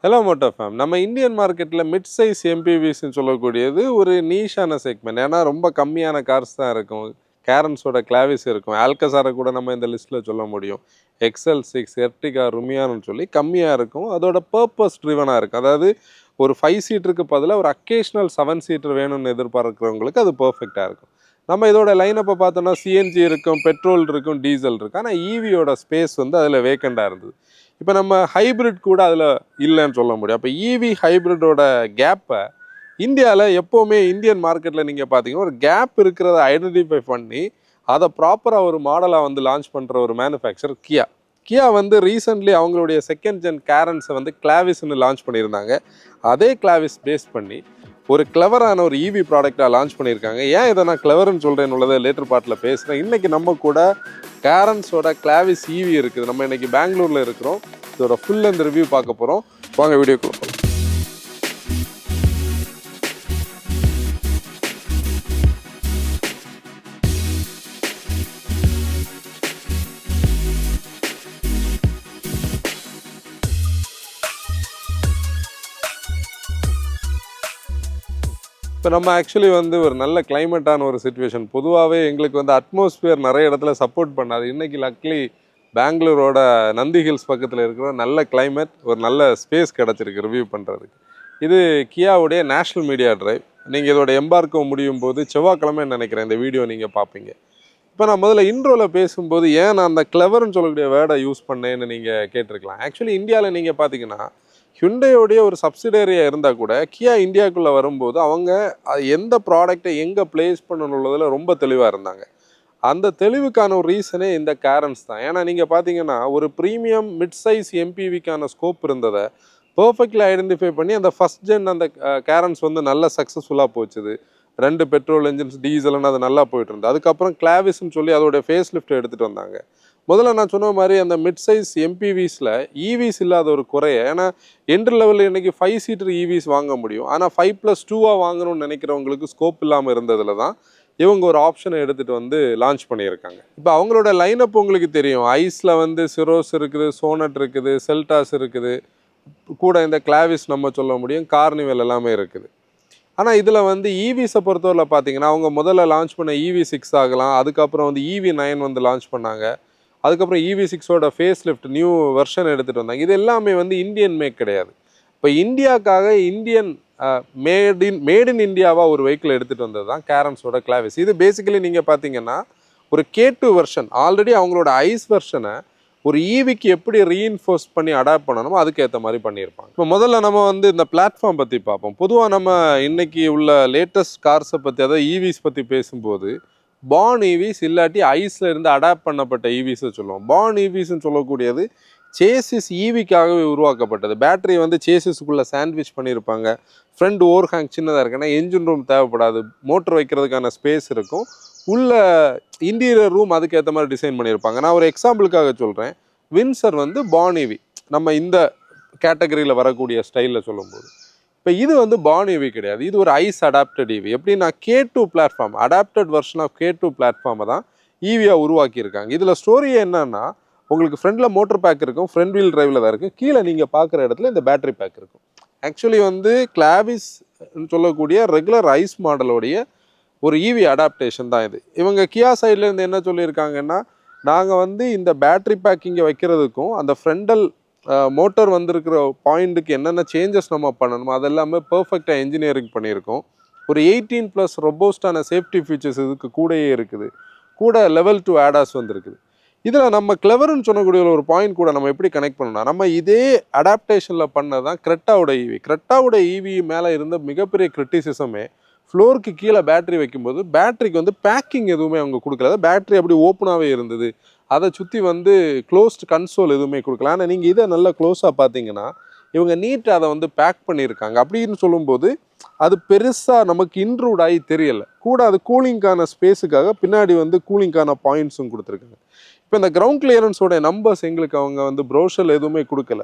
Hello Moto Fame. நம்ம Indian மார்க்கெட்டில் mid size எம்பிவிஸ்ன்னு சொல்லக்கூடியது ஒரு நீஷான செக்மெண்ட். ஏன்னா ரொம்ப கம்மியான கார்ஸ் தான் இருக்கும். கேரன்ஸோட கிளாவிஸ் இருக்கும். ஆல்கசாரை கூட நம்ம இந்த லிஸ்ட்டில் சொல்ல முடியும். XL6, எர்டிகா, ருமியான்னு சொல்லி கம்மியாக இருக்கும். அதோட பர்பஸ் ட்ரிவனாக இருக்கும். அதாவது ஒரு 5 சீட்டருக்கு பதிலாக ஒரு அக்கேஷ்னல் 7 சீட்டர் வேணும்னு எதிர்பார்க்குறவங்களுக்கு அது பர்ஃபெக்டாக இருக்கும். நம்ம இதோட லைனப்பை பார்த்தோன்னா சிஎன்ஜி இருக்கும், பெட்ரோல் இருக்கும், டீசல் இருக்கும். ஆனால் ஈவியோட ஸ்பேஸ் வந்து அதில் வேக்கண்டாக இருந்தது. இப்போ நம்ம ஹைப்ரிட் கூட அதில் இல்லைன்னு சொல்ல முடியும். அப்போ ஈவி ஹைப்ரிட்டோட கேப்பை இந்தியாவில் எப்போவுமே இந்தியன் மார்க்கெட்டில் நீங்கள் பார்த்தீங்கன்னா ஒரு கேப் இருக்கிறத ஐடென்டிஃபை பண்ணி அதை ப்ராப்பராக ஒரு மாடலாக வந்து லான்ச் பண்ணுற ஒரு மேனுஃபேக்சர் கியா வந்து ரீசெண்ட்லி அவங்களுடைய செகண்ட் ஜென் கேரன்ஸை வந்து கிளாவிஸ்ன்னு லான்ச் பண்ணியிருந்தாங்க. அதே கிளாவிஸ் பேஸ் பண்ணி ஒரு கிளவரான ஒரு ஈவி ப்ராடக்டாக லான்ச் பண்ணியிருக்காங்க. ஏன் இதை நான் கிளவர்னு சொல்கிறேன்னு உள்ளதை லேட்டர் பார்ட்டில் பேசுகிறேன். இன்றைக்கி நம்ம கூட கேரன்ஸோட கிளாவிஸ் ஈவி இருக்குது. நம்ம இன்றைக்கி பெங்களூரில் இருக்கிறோம். இதோட ஃபுல் அந்த ரிவ்யூ பார்க்க போகிறோம். வாங்க வீடியோக்குள்ள போகலாம். இப்போ நம்ம ஆக்சுவலி வந்து ஒரு நல்ல கிளைமேட்டான ஒரு சுச்சுவேஷன். பொதுவாகவே எங்களுக்கு வந்து அட்மாஸ்பியர் நிறைய இடத்துல சப்போர்ட் பண்ணாது. இன்றைக்கி லக்லி பெங்களூரோட நந்தி ஹில்ஸ் பக்கத்தில் இருக்கிற நல்ல கிளைமேட், ஒரு நல்ல ஸ்பேஸ் கிடச்சிருக்கு ரிவ்யூ பண்ணுறதுக்கு. இது கியாவுடைய நேஷ்னல் மீடியா ட்ரைவ். நீங்கள் இதோட எம்பார்க்கோ முடியும் போது செவ்வாய்க்கிழமை நினைக்கிறேன் இந்த வீடியோ நீங்கள் பார்ப்பீங்க. இப்போ நான் முதல்ல இன்ட்ரோவில் பேசும்போது ஏன் நான் அந்த கிளவர்னு சொல்லக்கூடிய வேர்டை யூஸ் பண்ணேன்னு நீங்கள் கேட்டிருக்கலாம். ஆக்சுவலி இந்தியாவில் நீங்கள் பார்த்தீங்கன்னா ஹுண்டாயோடைய ஒரு சப்சிடரியாக இருந்தால் கூட கியா இந்தியாவுக்குள்ளே வரும்போது அவங்க எந்த ப்ராடக்டை எங்கே பிளேஸ் பண்ணணுள்ளதில் ரொம்ப தெளிவாக இருந்தாங்க. அந்த தெளிவுக்கான ஒரு ரீசனே இந்த கேரன்ஸ் தான். ஏன்னா நீங்கள் பார்த்தீங்கன்னா ஒரு ப்ரீமியம் மிட் சைஸ் எம்பிவிக்கான ஸ்கோப் இருந்ததை பர்ஃபெக்ட்லி ஐடென்டிஃபை பண்ணி அந்த ஃபஸ்ட் ஜென் அந்த கேரன்ஸ் வந்து நல்ல சக்ஸஸ்ஃபுல்லாக போச்சுது. 2 பெட்ரோல் என்ஜின்ஸ், டீசல்னு அது நல்லா போயிட்டு இருந்தது. அதுக்கப்புறம் கிளாவிஸ்ன்னு சொல்லி அதோடைய ஃபேஸ் லிஃப்ட் எடுத்துகிட்டு வந்தாங்க. முதல்ல நான் சொன்ன மாதிரி அந்த மிட் சைஸ் எம்பிவிஸில் ஈவிஸ் இல்லாத ஒரு குறைய, ஏன்னா என்ட்ரி லெவலில் இன்றைக்கி 5 சீட்டர் ஈவிஸ் வாங்க முடியும். ஆனால் 5+2 வாங்கணும்னு நினைக்கிறவங்களுக்கு ஸ்கோப் இல்லாமல் இருந்ததில் தான் இவங்க ஒரு ஆப்ஷனை எடுத்துகிட்டு வந்து லான்ச் பண்ணியிருக்காங்க. இப்போ அவங்களோட லைனப் உங்களுக்கு தெரியும். ஐஸில் வந்து சிரோஸ் இருக்குது, சோனட் இருக்குது, செல்டாஸ் இருக்குது, கூட இந்த கிளாவிஸ் நம்ம சொல்ல முடியும், கார்னிவல் எல்லாமே இருக்குது. ஆனால் இதில் வந்து ஈவிஸை பொறுத்தவரை பார்த்தீங்கன்னா அவங்க முதல்ல லான்ச் பண்ண EV6 ஆகலாம். அதுக்கப்புறம் வந்து EV9 வந்து லான்ச் பண்ணாங்க. அதுக்கப்புறம் EV6ஓட ஃபேஸ் லிஃப்ட் நியூ வெர்ஷன் எடுத்துகிட்டு வந்தாங்க. இது எல்லாமே வந்து இந்தியன் மேக் கிடையாது. இப்போ இந்தியாவுக்காக இந்தியன் மேட் இன் இந்தியாவாக ஒரு வெஹிக்கிள் எடுத்துகிட்டு வந்தது தான் கேரன்ஸோட கிளாவிஸ். இது பேசிக்கலி நீங்கள் பார்த்தீங்கன்னா ஒரு K2 வெர்ஷன். ஆல்ரெடி அவங்களோட ஐஸ் வெர்ஷனை ஒரு ஈவிக்கு எப்படி ரீஇன்ஃபோர்ஸ் பண்ணி அடாப்ட் பண்ணணுமோ அதுக்கேற்ற மாதிரி பண்ணியிருப்பாங்க. இப்போ முதல்ல நம்ம வந்து இந்த பிளாட்ஃபார்ம் பற்றி பார்ப்போம். பொதுவாக நம்ம இன்னைக்கு உள்ள லேட்டஸ்ட் கார்ஸை பற்றி, அதாவது ஈவிஸ் பற்றி பேசும்போது பார்ன் ஈவிஸ் இல்லாட்டி ஐஸில் இருந்து அடாப்ட் பண்ணப்பட்ட ஈவிஸை சொல்லுவோம். பார்ன் ஈவிஸ்ன்னு சொல்லக்கூடியது சேசிஸ் ஈவிக்காகவே உருவாக்கப்பட்டது. பேட்டரி வந்து சேசிஸுக்குள்ளே சாண்ட்விச் பண்ணியிருப்பாங்க. ஃப்ரண்ட் ஓவர் ஹேங் சின்னதாக இருக்குன்னா என்ஜின் ரூம் தேவைப்படாது, மோட்டர் வைக்கிறதுக்கான ஸ்பேஸ் இருக்கும். உள்ள இன்டீரியர் ரூம் அதுக்கேற்ற மாதிரி டிசைன் பண்ணியிருப்பாங்க. நான் ஒரு எக்ஸாம்பிளுக்காக சொல்கிறேன். வின்சர் வந்து பார்ன் ஈவி நம்ம இந்த கேட்டகரியில் வரக்கூடிய ஸ்டைலில் சொல்லும்போது, இப்போ இது வந்து பார்ன் ஈவி கிடையாது. இது ஒரு ஐஸ் அடாப்டட் ஈவி. எப்படின்னா K2 platform, adapted version of K2 பிளாட்ஃபார்மை தான் ஈவியாக உருவாக்கியிருக்காங்க. இதில் ஸ்டோரியே என்னன்னா, உங்களுக்கு ஃப்ரண்டில் மோட்டர் பேக் இருக்கும், ஃப்ரண்ட் வீல் டிரைவில் தான் இருக்குது. கீழே நீங்கள் பார்க்குற இடத்துல இந்த பேட்டரி பேக் இருக்கும். ஆக்சுவலி வந்து கிளாவிஸ் சொல்லக்கூடிய ரெகுலர் ஐஸ் மாடலோடைய ஒரு ஈவி அடாப்டேஷன் தான் இது. இவங்க கியா சைட்லேருந்து என்ன சொல்லியிருக்காங்கன்னா, நாங்கள் வந்து இந்த பேட்டரி பேக் இங்கே வைக்கிறதுக்கும் அந்த ஃப்ரண்டல் மோட்டர் வந்திருக்கிற பாயிண்ட்டுக்கு என்னென்ன சேஞ்சஸ் நம்ம பண்ணணுமோ அதெல்லாமே பர்ஃபெக்டாக என்ஜினியரிங் பண்ணியிருக்கோம். ஒரு 18+ ரொபோஸ்டான சேஃப்டி ஃபீச்சர்ஸ் இதுக்கு கூடயே இருக்குது. கூட லெவல் 2 ADAS வந்துருக்குது. இதில் நம்ம கிளவர்னு சொல்லக்கூடிய ஒரு பாயிண்ட் கூட நம்ம எப்படி கனெக்ட் பண்ணணும்னா, நம்ம இதே அடாப்டேஷனில் பண்ணதான் கிரெட்டாவோட ஈவி. கிரெட்டாவோட ஈவி மேலே இருந்த மிகப்பெரிய கிரிட்டிசிசமே ஃப்ளோருக்கு கீழே பேட்டரி வைக்கும்போது பேட்டரிக்கு வந்து பேக்கிங் எதுவுமே அவங்க கொடுக்கல. பேட்டரி அப்படி ஓப்பனாகவே இருந்தது. அதை சுற்றி வந்து க்ளோஸ்ட் கன்சோல் எதுவுமே கொடுக்கல. ஆனால் நீங்கள் இதை நல்லா க்ளோஸாக பார்த்தீங்கன்னா இவங்க நீட்டாக அதை வந்து பேக் பண்ணியிருக்காங்க. அப்படின்னு சொல்லும்போது அது பெருசாக நமக்கு இன்ட்ரூட் ஆகி தெரியலை. கூட அது கூலிங்கான ஸ்பேஸுக்காக பின்னாடி வந்து கூலிங்கான பாயிண்ட்ஸும் கொடுத்துருக்காங்க. இப்போ இந்த கிரவுண்ட் கிளியரன்ஸோட நம்பர்ஸ் எங்களுக்கு அவங்க வந்து ப்ரோஷரில் எதுவுமே கொடுக்கல.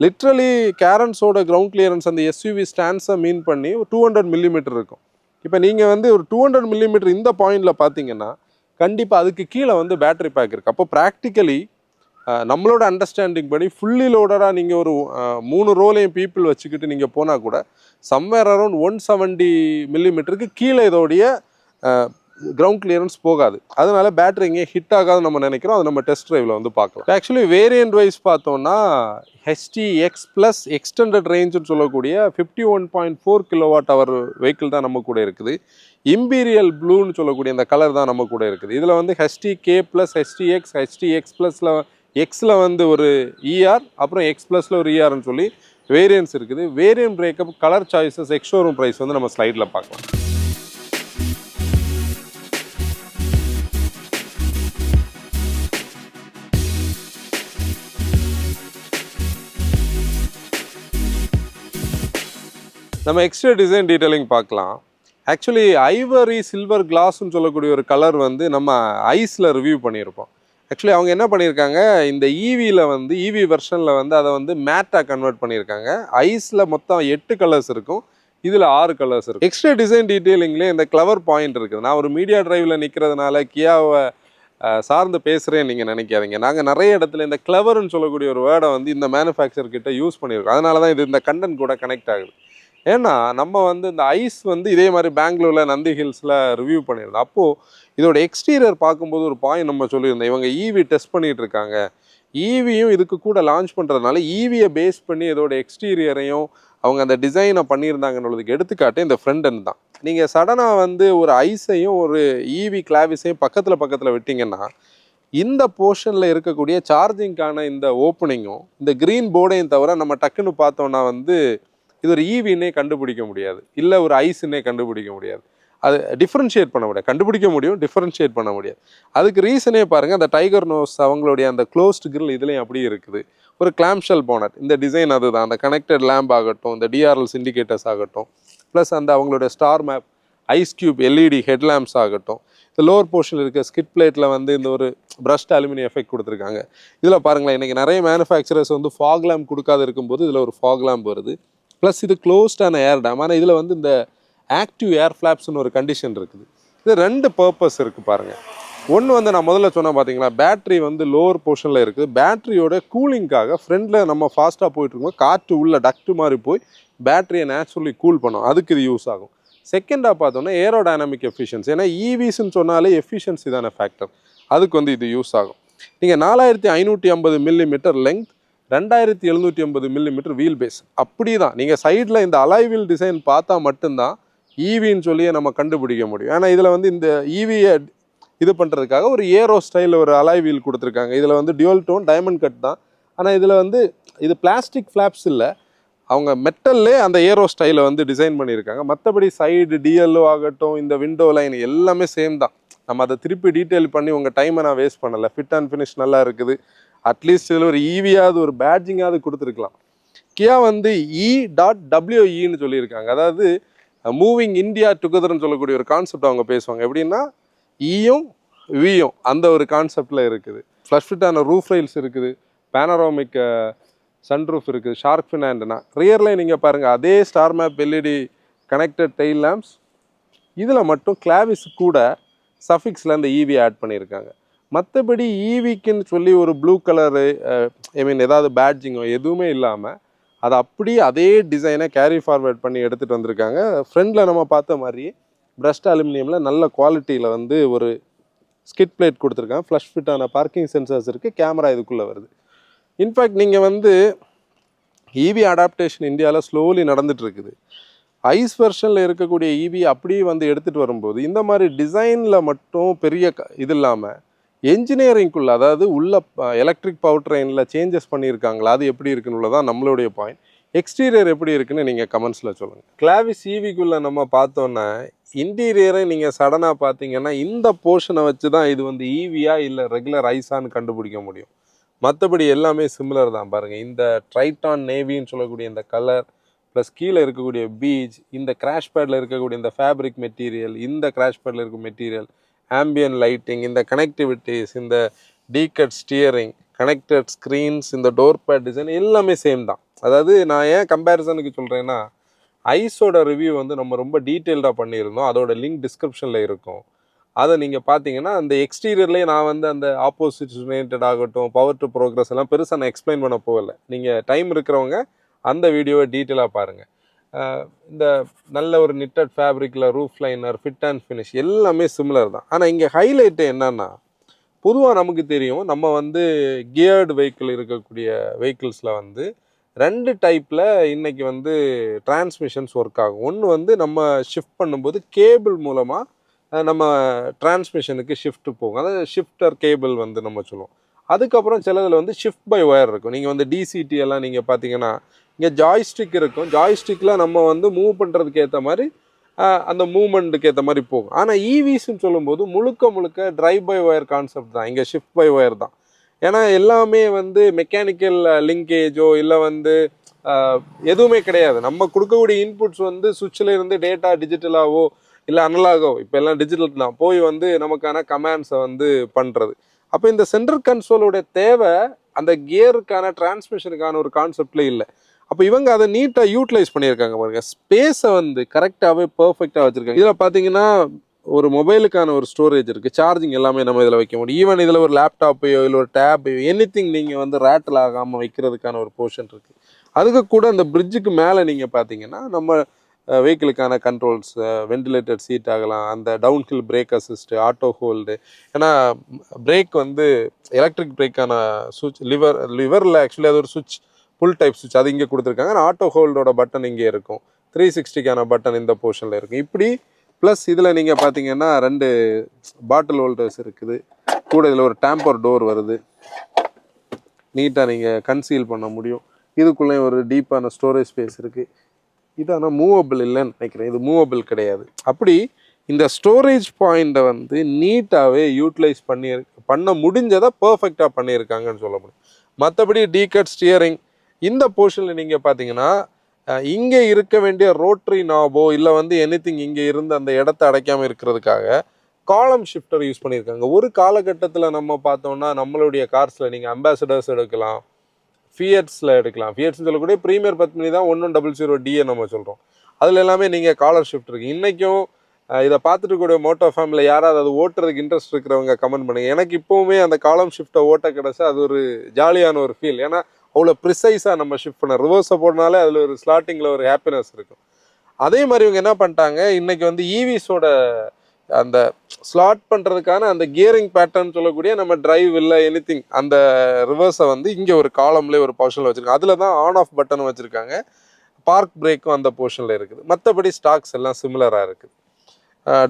லிட்ரலி கேரன்ஸோட கிரவுண்ட் கிளியரன்ஸ் அந்த SUV ஸ்டாண்ட்ஸை மீன் பண்ணி 200 மில்லிமீட்டர் இருக்கும். இப்போ நீங்கள் வந்து ஒரு 200 மில்லிமீட்டர் இந்த பாயிண்டில் பார்த்தீங்கன்னா கண்டிப்பாக அதுக்கு கீழே வந்து பேட்டரி பேக் இருக்குது. அப்போ ப்ராக்டிக்கலி நம்மளோட அண்டர்ஸ்டாண்டிங் படி ஃபுல்லி லோடடாக நீங்கள் ஒரு 3 ரோலையும் பீப்புள் வச்சுக்கிட்டு நீங்கள் போனால் கூட சம்வேர் அரௌண்ட் 170 மில்லிமீட்டருக்கு கீழே இதோடைய கிரவுண்ட் கிளியரன்ஸ் போகாது. அதனால பேட்டரி எங்கேயும் ஹிட் ஆகாது நம்ம நினைக்கிறோம். அது நம்ம டெஸ்ட் ட்ரைவில் வந்து பார்க்கலாம். ஆக்சுவலி வேரியன்ட் வைஸ் பார்த்தோம்னா HTX ப்ளஸ் எக்ஸ்டெண்டட் ரேஞ்சுன்னு சொல்லக்கூடிய 51.4 kWh வெஹிக்கிள் தான் நம்ம கூட இருக்குது. இம்பீரியல் ப்ளூன்னு சொல்லக்கூடிய இந்த கலர் தான் நம்ம கூட இருக்குது. இதில் வந்து HTK ப்ளஸ் HTX ப்ளஸில் எக்ஸில் வந்து ஒரு ER, அப்புறம் X ப்ளஸில் ஒரு ERன்னு சொல்லி வேரியன்ட்ஸ் இருக்குது. Variant breakup, colour choices, ex showroom price வந்து நம்ம ஸ்லைடில் பார்க்கலாம். நம்ம எக்ஸ்ட்ரா டிசைன் டீட்டெயிலிங் பார்க்கலாம். ஆக்சுவலி ஐவரி சில்வர் கிளாஸ்ன்னு சொல்லக்கூடிய ஒரு கலர் வந்து நம்ம ஐஸில் ரிவ்யூ பண்ணியிருப்போம். ஆக்சுவலி அவங்க என்ன பண்ணியிருக்காங்க, இந்த ஈவியில் வந்து ஈவி வெர்ஷனில் வந்து அதை வந்து மேட்டாக கன்வெர்ட் பண்ணியிருக்காங்க. ஐஸில் மொத்தம் 8 கலர்ஸ் இருக்கும், இதில் 6 கலர்ஸ் இருக்கும். எக்ஸ்ட்ரா டிசைன் டீட்டெயிலிங்லேயே இந்த கிளவர் பாயிண்ட் இருக்குது. நான் ஒரு மீடியா டிரைவில் நிற்கிறதுனால கியாவை சார்ந்து பேசுகிறேன்னு நீங்கள் நினைக்காதீங்க. நாங்கள் நிறைய இடத்துல இந்த கிளவர்னு சொல்லக்கூடிய ஒரு வேர்டை வந்து இந்த மேனுஃபேக்சர் கிட்ட யூஸ் பண்ணியிருக்கோம். அதனால தான் இது இந்த கண்டென்ட் கூட கனெக்ட் ஆகுது. ஏன்னா நம்ம வந்து இந்த ஐஸ் வந்து இதே மாதிரி பெங்களூரில் நந்தி ஹில்ஸில் ரிவ்யூ பண்ணியிருந்தோம். அப்போது இதோட எக்ஸ்டீரியர் பார்க்கும்போது ஒரு பாயிண்ட் நம்ம சொல்லியிருந்தோம், இவங்க ஈவி டெஸ்ட் பண்ணிகிட்டு இருக்காங்க, ஈவியும் இதுக்கு கூட லான்ச் பண்ணுறதுனால ஈவியை பேஸ் பண்ணி இதோட எக்ஸ்டீரியரையும் அவங்க அந்த டிசைனை பண்ணியிருந்தாங்கன்றதுக்கு எடுத்துக்காட்டு இந்த ஃப்ரண்ட் எண்ட் தான். நீங்கள் சடனாக வந்து ஒரு ஐஸையும் ஒரு ஈவி கிளாவிஸையும் பக்கத்தில் விட்டிங்கன்னா இந்த போர்ஷனில் இருக்கக்கூடிய சார்ஜிங்கான இந்த ஓப்பனிங்கும் இந்த க்ரீன் போர்டையும் தவிர நம்ம டக்குன்னு பார்த்தோன்னா வந்து இது ஒரு ஈவின்னே கண்டுபிடிக்க முடியாது, இல்லை ஒரு ஐஸுன்னே கண்டுபிடிக்க முடியாது. அது டிஃப்ரென்ஷியேட் பண்ண முடியாது. கண்டுபிடிக்க முடியும், டிஃப்ரென்ஷியேட் பண்ண முடியாது. அதுக்கு ரீசனே பாருங்கள், அந்த டைகர் நோஸ் அவங்களுடைய அந்த க்ளோஸ்ட் கிரில் இதுலேயும் அப்படியே இருக்குது. ஒரு கிளாம்ஷெல் போனட் இந்த டிசைன் அதுதான். அந்த கனெக்டட் லேம்ப் ஆகட்டும், இந்த டிஆர்எல்ஸ் இண்டிகேட்டர்ஸ் ஆகட்டும், ப்ளஸ் அந்த அவங்களுடைய star map, ice cube LED headlamps ஆகட்டும், இந்த லோவர் போர்ஷனில் இருக்க ஸ்கிட் பிளேட்டில் வந்து இந்த ஒரு பிரஷ்ட் அலுமினியம் எஃபெக்ட் கொடுத்துருக்காங்க. இதில் பாருங்களேன், இன்றைக்கி நிறைய மேனுஃபேக்சரர்ஸ் வந்து ஃபாக் லேம்ப் கொடுக்காது இருக்கும்போது இதில் ஒரு ஃபாக் லேம்ப் வருது. ப்ளஸ் இது க்ளோஸ்டான ஏர் டேம். ஆனால் இதில் வந்து இந்த ஆக்டிவ் ஏர் ஃப்ளாப்ஸ்னு ஒரு கண்டிஷன் இருக்குது. இது 2 பர்பஸ் இருக்குது பாருங்கள். ஒன்று வந்து நான் முதல்ல சொன்னால் பார்த்தீங்களா, பேட்ரி வந்து லோவர் போர்ஷனில் இருக்குது. பேட்டரியோட கூலிங்காக ஃப்ரண்டில் நம்ம ஃபாஸ்ட்டாக போயிட்டுருக்கோம், காற்று உள்ள டக்ட்டு மாதிரி போய் பேட்டரியை நேச்சுரலி கூல் பண்ணும், அதுக்கு இது யூஸ் ஆகும். செகண்டாக பார்த்தோன்னா ஏரோடைனமிக் எஃபிஷியன்சி. ஏன்னா ஈவிஸ்ன்னு சொன்னாலே எஃபிஷியன்சி தானே ஃபேக்டர், அதுக்கு வந்து இது யூஸ் ஆகும். நீங்கள் 4550 millimetre length, 2750 millimetre wheel base. அப்படி தான் நீங்கள் சைடில் இந்த அலாய் வீல் டிசைன் பார்த்தா மட்டும்தான் ஈவின்னு சொல்லியே நம்ம கண்டுபிடிக்க முடியும். ஏன்னா இதில் வந்து இந்த ஈவியை இது பண்ணுறதுக்காக ஒரு ஏரோ ஸ்டைலில் ஒரு அலாய் வீல் கொடுத்துருக்காங்க. இதில் வந்து டியூவல் டோன் டைமண்ட் கட் தான். ஆனால் இதில் வந்து இது பிளாஸ்டிக் ஃப்ளாப்ஸ் இல்லை, அவங்க மெட்டல்லே அந்த ஏரோ ஸ்டைலை வந்து டிசைன் பண்ணியிருக்காங்க. மற்றபடி சைடு டிஎல்ஓ ஆகட்டும், இந்த விண்டோ லைன் எல்லாமே சேம் தான். நம்ம அதை திருப்பி டீட்டெயில் பண்ணி உங்கள் டைமை நான் வேஸ்ட் பண்ணலை. ஃபிட் அண்ட் ஃபினிஷ் நல்லா இருக்குது. அட்லீஸ்ட் இதில் ஒரு ஈவியாவது ஒரு பேட்ஜிங்காவது கொடுத்துருக்கலாம். கியா வந்து E.WEன்னு சொல்லியிருக்காங்க. அதாவது மூவிங் இந்தியா டுகெதர்னு சொல்லக்கூடிய ஒரு கான்செப்ட் அவங்க பேசுவாங்க. எப்படின்னா ஈயும் வியும் அந்த ஒரு கான்செப்டில் இருக்குது. ஃப்ளஷ் ஃபிட்டான ரூஃப் ரைல்ஸ் இருக்குது, பேனரோமிக் சன்ரூஃப் இருக்குது, ஷார்க் ஃபின் ஆண்டனா. ரியரில் நீங்கள் பாருங்கள், அதே star map LED connected tail lamps. இதில் மட்டும் கிளாவிஸ் கூட சஃபிக்ஸில் அந்த ஈவி ஆட் பண்ணியிருக்காங்க. மற்றபடி ஈவிக்குன்னு சொல்லி ஒரு ப்ளூ கலரு ஏதாவது பேட்ஜிங்கோ எதுவுமே இல்லாமல் அதை அப்படியே அதே டிசைனை கேரி ஃபார்வேர்ட் பண்ணி எடுத்துகிட்டு வந்திருக்காங்க. ஃப்ரண்டில் நம்ம பார்த்த மாதிரியே பிரஷ்ட் அலுமினியமில் நல்ல குவாலிட்டியில் வந்து ஒரு ஸ்கிட் பிளேட் கொடுத்துருக்காங்க. ஃப்ளஷ் ஃபிட்டான பார்க்கிங் சென்சர்ஸ் இருக்குது, கேமரா இதுக்குள்ளே வருது. இன்ஃபேக்ட் நீங்கள் வந்து ஈவி அடாப்டேஷன் இந்தியாவில் ஸ்லோலி நடந்துட்டு இருக்குது. ஐஸ் வெர்ஷனில் இருக்கக்கூடிய ஈவி அப்படியே வந்து எடுத்துகிட்டு வரும்போது இந்த மாதிரி டிசைனில் மட்டும் பெரிய இது இல்லாமல் என்ஜினியரிங்குள்ள, அதாவது உள்ள எலக்ட்ரிக் பவர் ட்ரெயினில் சேஞ்சஸ் பண்ணியிருக்காங்களா, அது எப்படி இருக்குன்னு தான் நம்மளுடைய பாயிண்ட். எக்ஸ்டீரியர் எப்படி இருக்குன்னு நீங்கள் கமெண்ட்ஸில் சொல்லுங்கள். கிளாவிஸ் ஈவிக்குள்ளே நம்ம பார்த்தோன்னா இன்டீரியரை நீங்கள் சடனாக பார்த்தீங்கன்னா இந்த போர்ஷனை வச்சு தான் இது வந்து ஈவியா இல்லை ரெகுலர் ஐஸான்னு கண்டுபிடிக்க முடியும். மற்றபடி எல்லாமே சிமிலர் தான். பாருங்கள், இந்த ட்ரைட்டான் நேவின்னு சொல்லக்கூடிய இந்த கலர், ப்ளஸ் கீழே இருக்கக்கூடிய பீச், இந்த கிராஷ் பேடில் இருக்கக்கூடிய இந்த ஃபேப்ரிக் மெட்டீரியல், இந்த கிராஷ் பேடில் இருக்க மெட்டீரியல், ஆம்பியன் லைட்டிங், இந்த கனெக்டிவிட்டிஸ், இந்த டீகட் ஸ்டியரிங், கனெக்டட் ஸ்க்ரீன்ஸ், இந்த டோர் பேட் டிசைன் எல்லாமே சேம் தான். அதாவது நான் ஏன் கம்பேரிசனுக்கு சொல்கிறேன்னா, ஐஸோட ரிவ்யூ வந்து நம்ம ரொம்ப டீட்டெயில்டாக பண்ணியிருந்தோம். அதோட லிங்க் டிஸ்கிரிப்ஷனில் இருக்கும். அதை நீங்கள் பார்த்தீங்கன்னா அந்த எக்ஸ்டீரியர்லேயே நான் வந்து அந்த ஆப்போசிட் ரிலேட்டட் ஆகட்டும் பவர் டு ப்ரோக்ரஸ் எல்லாம் பெருசாக நான் எக்ஸ்பிளைன் பண்ண போகலை. நீங்கள் டைம் இருக்கிறவங்க அந்த வீடியோவை டீட்டெயிலாக பாருங்கள். இந்த நல்ல ஒரு நிட்டட் ஃபேப்ரிக்கில் roof liner fit and finish எல்லாமே சிமிலர் தான். ஆனால் இங்கே ஹைலைட்டு என்னன்னா, பொதுவாக நமக்கு தெரியும் நம்ம வந்து கியர்டு வெஹிக்கிள் இருக்கக்கூடிய வெஹிக்கிள்ஸில் வந்து 2 டைப்பில் இன்றைக்கி வந்து டிரான்ஸ்மிஷன்ஸ் ஒர்க் ஆகும். ஒன்று வந்து நம்ம ஷிஃப்ட் பண்ணும்போது கேபிள் மூலமாக நம்ம டிரான்ஸ்மிஷனுக்கு ஷிஃப்ட் போகும், அதாவது ஷிஃப்டர் கேபிள் வந்து நம்ம சொல்லுவோம். அதுக்கப்புறம் சிலதில் வந்து ஷிஃப்ட் பை ஒயர் இருக்கும். நீங்கள் வந்து டிசிடி எல்லாம் நீங்கள் பார்த்தீங்கன்னா இங்கே ஜாய்ஸ்டிக் இருக்கும். ஜாய்ஸ்டிக்கில் நம்ம வந்து மூவ் பண்ணுறதுக்கு ஏற்ற மாதிரி அந்த மூவ்மெண்ட்டுக்கு ஏற்ற மாதிரி போகும். ஆனால் ஈவிஸ்ன்னு சொல்லும்போது முழுக்க ட்ரைவ் பை ஒயர் கான்செப்ட் தான், இங்கே ஷிஃப்ட் பை ஒயர் தான். ஏன்னா எல்லாமே வந்து மெக்கானிக்கல் லிங்கேஜோ இல்லை வந்து எதுவுமே கிடையாது. நம்ம கொடுக்கக்கூடிய இன்புட்ஸ் வந்து சுவிட்சில் இருந்து டேட்டா டிஜிட்டலாகவோ இல்லை அனலாகோ, இப்போ எல்லாம் டிஜிட்டல் தான் போய் வந்து நமக்கான கமாண்ட்ஸை வந்து பண்ணுறது. அப்போ இந்த சென்ட்ரல் கன்சோலோடைய தேவை அந்த கியருக்கான டிரான்ஸ்மிஷனுக்கான ஒரு கான்செப்டில் இல்லை. அப்போ இவங்க அதை நீட்டாக யூட்டிலைஸ் பண்ணியிருக்காங்க பாருங்கள். ஸ்பேஸை வந்து கரெக்டாகவே பர்ஃபெக்டாக வச்சுருக்காங்க. இதில் பார்த்தீங்கன்னா ஒரு மொபைலுக்கான ஒரு ஸ்டோரேஜ் இருக்குது, சார்ஜிங் எல்லாமே நம்ம இதில் வைக்க முடியும். ஈவன் இதில் ஒரு லேப்டாப்பையோ இல்லை ஒரு டேப்பையோ எனிதிங் நீங்கள் வந்து ரேட்டில் ஆகாமல் வைக்கிறதுக்கான ஒரு போர்ஷன் இருக்குது. அதுக்கு கூட அந்த பிரிட்ஜுக்கு மேலே நீங்கள் பார்த்தீங்கன்னா நம்ம வெஹிக்கிளுக்கான கண்ட்ரோல்ஸ், வென்டிலேட்டட் சீட் ஆகலாம், அந்த downhill break assist, auto hold. ஏன்னா பிரேக் வந்து எலக்ட்ரிக் பிரேக்கான சுவிட்ச் லிவரில் ஆக்சுவலி அது ஒரு சுவிட்ச், புல் டைப் சுவிட்ச், அது இங்கே கொடுத்துருக்காங்க. ஆனால் ஆட்டோ ஹோல்டோட பட்டன் இங்கே இருக்கும், 360க்கான பட்டன் இந்த போர்ஷனில் இருக்கும். இப்படி ப்ளஸ் இதில் நீங்கள் பார்த்தீங்கன்னா 2 பாட்டில் ஹோல்டர்ஸ் இருக்குது. கூட இதில் ஒரு டேம்பர் டோர் வருது, நீட்டாக நீங்கள் கன்சீல் பண்ண முடியும். இதுக்குள்ளே ஒரு டீப்பான ஸ்டோரேஜ் ஸ்பேஸ் இருக்குது. இது ஆனால் மூவபிள் இல்லைன்னு நினைக்கிறேன், இது மூவபிள் கிடையாது. அப்படி இந்த ஸ்டோரேஜ் பாயிண்ட்டை வந்து நீட்டாகவே யூட்டிலைஸ் பண்ண முடிஞ்சதை பர்ஃபெக்டாக பண்ணியிருக்காங்கன்னு சொல்ல முடியும். மற்றபடி டீகட் ஸ்டியரிங் இந்த போர்ஷனில் நீங்கள் பார்த்தீங்கன்னா இங்கே இருக்க வேண்டிய ரோட்ரி நாபோ இல்லை வந்து எனிதிங் இங்கே இருந்து அந்த இடத்த அடைக்காமல் இருக்கிறதுக்காக காலம் ஷிஃப்டர் யூஸ் பண்ணியிருக்காங்க. ஒரு காலகட்டத்தில் நம்ம பார்த்தோம்னா நம்மளுடைய கார்ஸில் நீங்கள் அம்பாசடர்ஸ் எடுக்கலாம், ஃபியட்ஸில் எடுக்கலாம். ஃபியட்ஸ்னு சொல்லக்கூடிய ப்ரீமியர் 10 தான் 1100DA நம்ம சொல்கிறோம். அதில் எல்லாமே நீங்கள் காலர் ஷிஃப்ட் இருக்குது. இன்றைக்கும் இதை பார்த்துட்டு கூட மோட்டோ ஃபேமிலியில் யாராவது அது ஓட்டுறதுக்கு இன்ட்ரெஸ்ட் இருக்கிறவங்க கமெண்ட் பண்ணுங்கள். எனக்கு இப்போவுமே அந்த காலம் ஷிஃப்ட்டை ஓட்ட கிடச்சா அது ஒரு ஜாலியான ஒரு ஃபீல். ஏன்னா அவ்வளோ ப்ரிசைஸாக நம்ம ஷிஃப்ட் பண்ண ரிவர்ஸை போடனாலே அதில் ஒரு ஸ்லாட்டிங்கில் ஒரு ஹாப்பினஸ் இருக்கும். அதே மாதிரி இவங்க என்ன பண்ணிட்டாங்க, இன்றைக்கி வந்து ஈவிஸோட அந்த ஸ்லாட் பண்ணுறதுக்கான அந்த கியரிங் பேட்டர்ன் சொல்லக்கூடிய நம்ம டிரைவ் இல்லை எனிதிங் அந்த ரிவர்ஸை வந்து இங்கே ஒரு காலம்லேயே ஒரு போர்ஷனில் வச்சுருக்காங்க. அதில் தான் ஆன் ஆஃப் பட்டன் வச்சுருக்காங்க. பார்க் பிரேக்கும் அந்த போர்ஷனில் இருக்குது. மற்றபடி ஸ்டாக்ஸ் எல்லாம் சிமிலராக இருக்குது.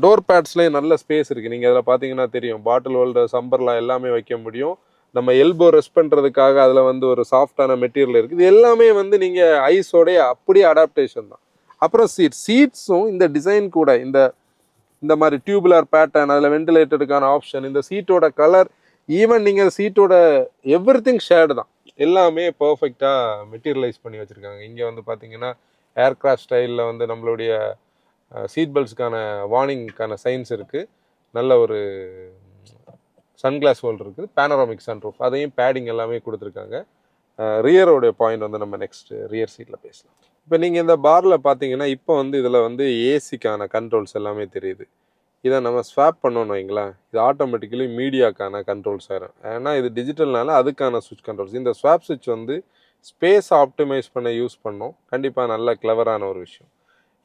டோர் பேட்ஸ்லேயும் நல்ல ஸ்பேஸ் இருக்குது. நீங்கள் அதில் பார்த்தீங்கன்னா தெரியும், பாட்டில் ஹோல்டர், சம்பர்லாம் எல்லாமே வைக்க முடியும். நம்ம எல்போ ரெஸ்ட் பண்ணுறதுக்காக அதில் வந்து ஒரு சாஃப்டான மெட்டீரியல் இருக்குது. இது எல்லாமே வந்து நீங்கள் ஐஸோடைய அப்படியே அடாப்டேஷன் தான். அப்புறம் சீட்ஸும் இந்த டிசைன் கூட இந்த மாதிரி டியூபுலர் பேட்டர்ன், அதில் வென்டிலேட்டருக்கான ஆப்ஷன், இந்த சீட்டோட கலர், ஈவன் நீங்கள் சீட்டோட எவ்ரிதிங் ஷேடு தான், எல்லாமே பர்ஃபெக்டாக மெட்டீரியலைஸ் பண்ணி வச்சுருக்காங்க. இங்கே வந்து பார்த்தீங்கன்னா ஏர்க்ராஃப்ட் ஸ்டைலில் வந்து நம்மளுடைய சீட் பெல்ட்ஸ்க்கான வார்னிங்க்கான சைன்ஸ் இருக்குது. நல்ல ஒரு சன்கிளாஸ் ஹோல்டர் இருக்குது, பேனராமிக் சன்ரூஃப், அதையும் பேடிங் எல்லாமே கொடுத்துருக்காங்க. ரியரோடைய பாயிண்ட் வந்து நம்ம நெக்ஸ்ட் ரியர் சீட்டில் பேசலாம். இப்போ நீங்கள் இந்த பாரில் பார்த்தீங்கன்னா இப்போ வந்து இதில் வந்து ஏசிக்கான கண்ட்ரோல்ஸ் எல்லாமே தெரியுது. இதை நம்ம ஸ்வாப் பண்ணோன்னு வைங்களேன், இது ஆட்டோமேட்டிக்கலி மீடியாக்கான கண்ட்ரோல்ஸ் ஆயிரும். ஏன்னா இது டிஜிட்டல்னால அதுக்கான சுவிட்ச் கண்ட்ரோல்ஸ். இந்த ஸ்வாப் சுவிட்ச் வந்து ஸ்பேஸ் ஆப்டிமைஸ் பண்ண யூஸ் பண்ணோம். கண்டிப்பாக நல்ல கிளவரான ஒரு விஷயம்.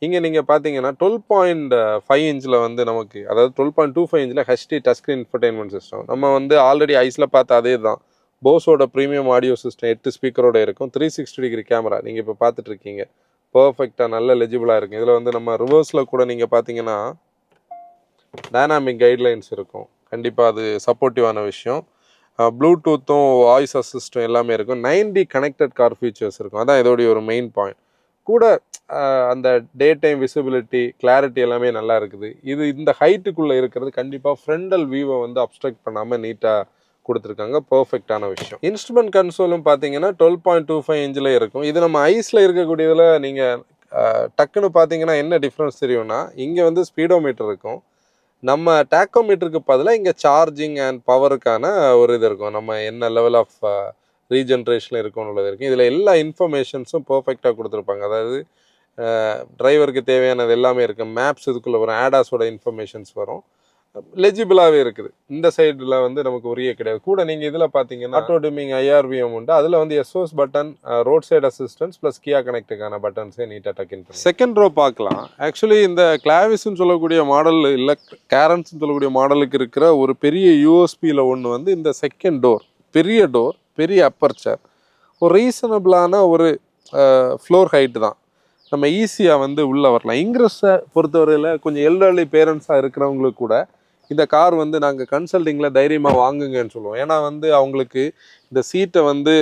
இங்கே நீங்கள் பார்த்தீங்கன்னா 12.5 இன்ச்சில் வந்து நமக்கு, அதாவது 12.25 இன்ச்சில் HD touch screen infotainment system. நம்ம வந்து ஆல்ரெடி ஐஸில் பார்த்த அதே தான். போஸோட ப்ரீமியம் ஆடியோ சிஸ்டம் 8 ஸ்பீக்கரோட இருக்கும். 360 டிகிரி கேமரா நீங்கள் இப்போ பார்த்துட்ருக்கீங்க. பர்ஃபெக்டாக நல்ல லெஜிபிளாக இருக்கும். இதில் வந்து நம்ம ரிவர்ஸில் கூட நீங்கள் பார்த்தீங்கன்னா டைனாமிக் கைட்லைன்ஸ் இருக்கும். கண்டிப்பாக அது சப்போர்ட்டிவான விஷயம். ப்ளூடூத்தும் வாய்ஸ் அசிஸ்டும் எல்லாமே இருக்கும். 9D கனெக்டட் கார் ஃபீச்சர்ஸ் இருக்கும். அதான் இதோடைய ஒரு மெயின் பாயிண்ட். கூட அந்த டே டைம் விசிபிலிட்டி, கிளாரிட்டி எல்லாமே நல்லா இருக்குது. இது இந்த ஹைட்டுக்குள்ளே இருக்கிறது கண்டிப்பாக ஃப்ரண்டல் வியூவை வந்து அப்ஸ்ட்ரக்ட் பண்ணாமல் நீட்டாக கொடுத்துருக்காங்க. பர்ஃபெக்டான விஷயம். இன்ஸ்ட்ருமெண்ட் கன்சோலும் பார்த்தீங்கன்னா 12.25 இன்ச்சில் இருக்கும். இது நம்ம ஐஸில் இருக்கக்கூடியதில் நீங்கள் டக்குன்னு பார்த்தீங்கன்னா என்ன டிஃப்ரென்ஸ் தெரியும்னா, இங்கே வந்து ஸ்பீடோமீட்டர் இருக்கும். நம்ம டேக்கோமீட்டருக்கு பதிலாக இங்கே சார்ஜிங் அண்ட் பவருக்கான ஒரு இது இருக்கும். நம்ம என்ன லெவல் ஆஃப் ரீஜென்ரேஷன் இருக்கும்னு உள்ளது இருக்குது. இதில் எல்லா இன்ஃபர்மேஷன்ஸும் பர்ஃபெக்டாக கொடுத்துருப்பாங்க. அதாவது டிரைவருக்கு தேவையானது எல்லாமே இருக்குது. மேப்ஸ் இதுக்குள்ளே வரும், ஆடாஸோட இன்ஃபர்மேஷன்ஸ் வரும். லெஜிபிளாகவே இருக்குது. இந்த சைடில் வந்து நமக்கு உரிய கிடையாது. கூட நீங்கள் இதில் பார்த்தீங்கன்னா ஆட்டோ டிமிங் ஐஆர்விஎம் உண்டு. அதில் வந்து SOS button, roadside assistance plus Kia கனெக்டுக்கான பட்டன்ஸே நீட்டாக டக்கின் பண்ணி. செகண்ட் ரோ பார்க்கலாம். ஆக்சுவலி இந்த கிளாவிஸ்ன்னு சொல்லக்கூடிய மாடல் இல்லை கேரன்ஸ்ன்னு சொல்லக்கூடிய மாடலுக்கு இருக்கிற ஒரு பெரிய யூஎஸ்பியில் ஒன்று வந்து இந்த செகண்ட் டோர், பெரிய அப்பர்ச்சர், ஒரு ரீசனபிளான ஒரு ஃப்ளோர் ஹைட்டு தான். நம்ம ஈஸியாக வந்து உள்ளே வரலாம். இங்கிரஸை பொறுத்தவரையில் கொஞ்சம் எல்டர்லி பேரண்ட்ஸாக இருக்கிறவங்களுக்கு கூட இந்த கார் வந்து நாங்கள் கன்சல்டிங்கில் தைரியமாக வாங்குங்கன்னு சொல்லுவோம். ஏன்னா வந்து அவங்களுக்கு இந்த சீட்டை வந்து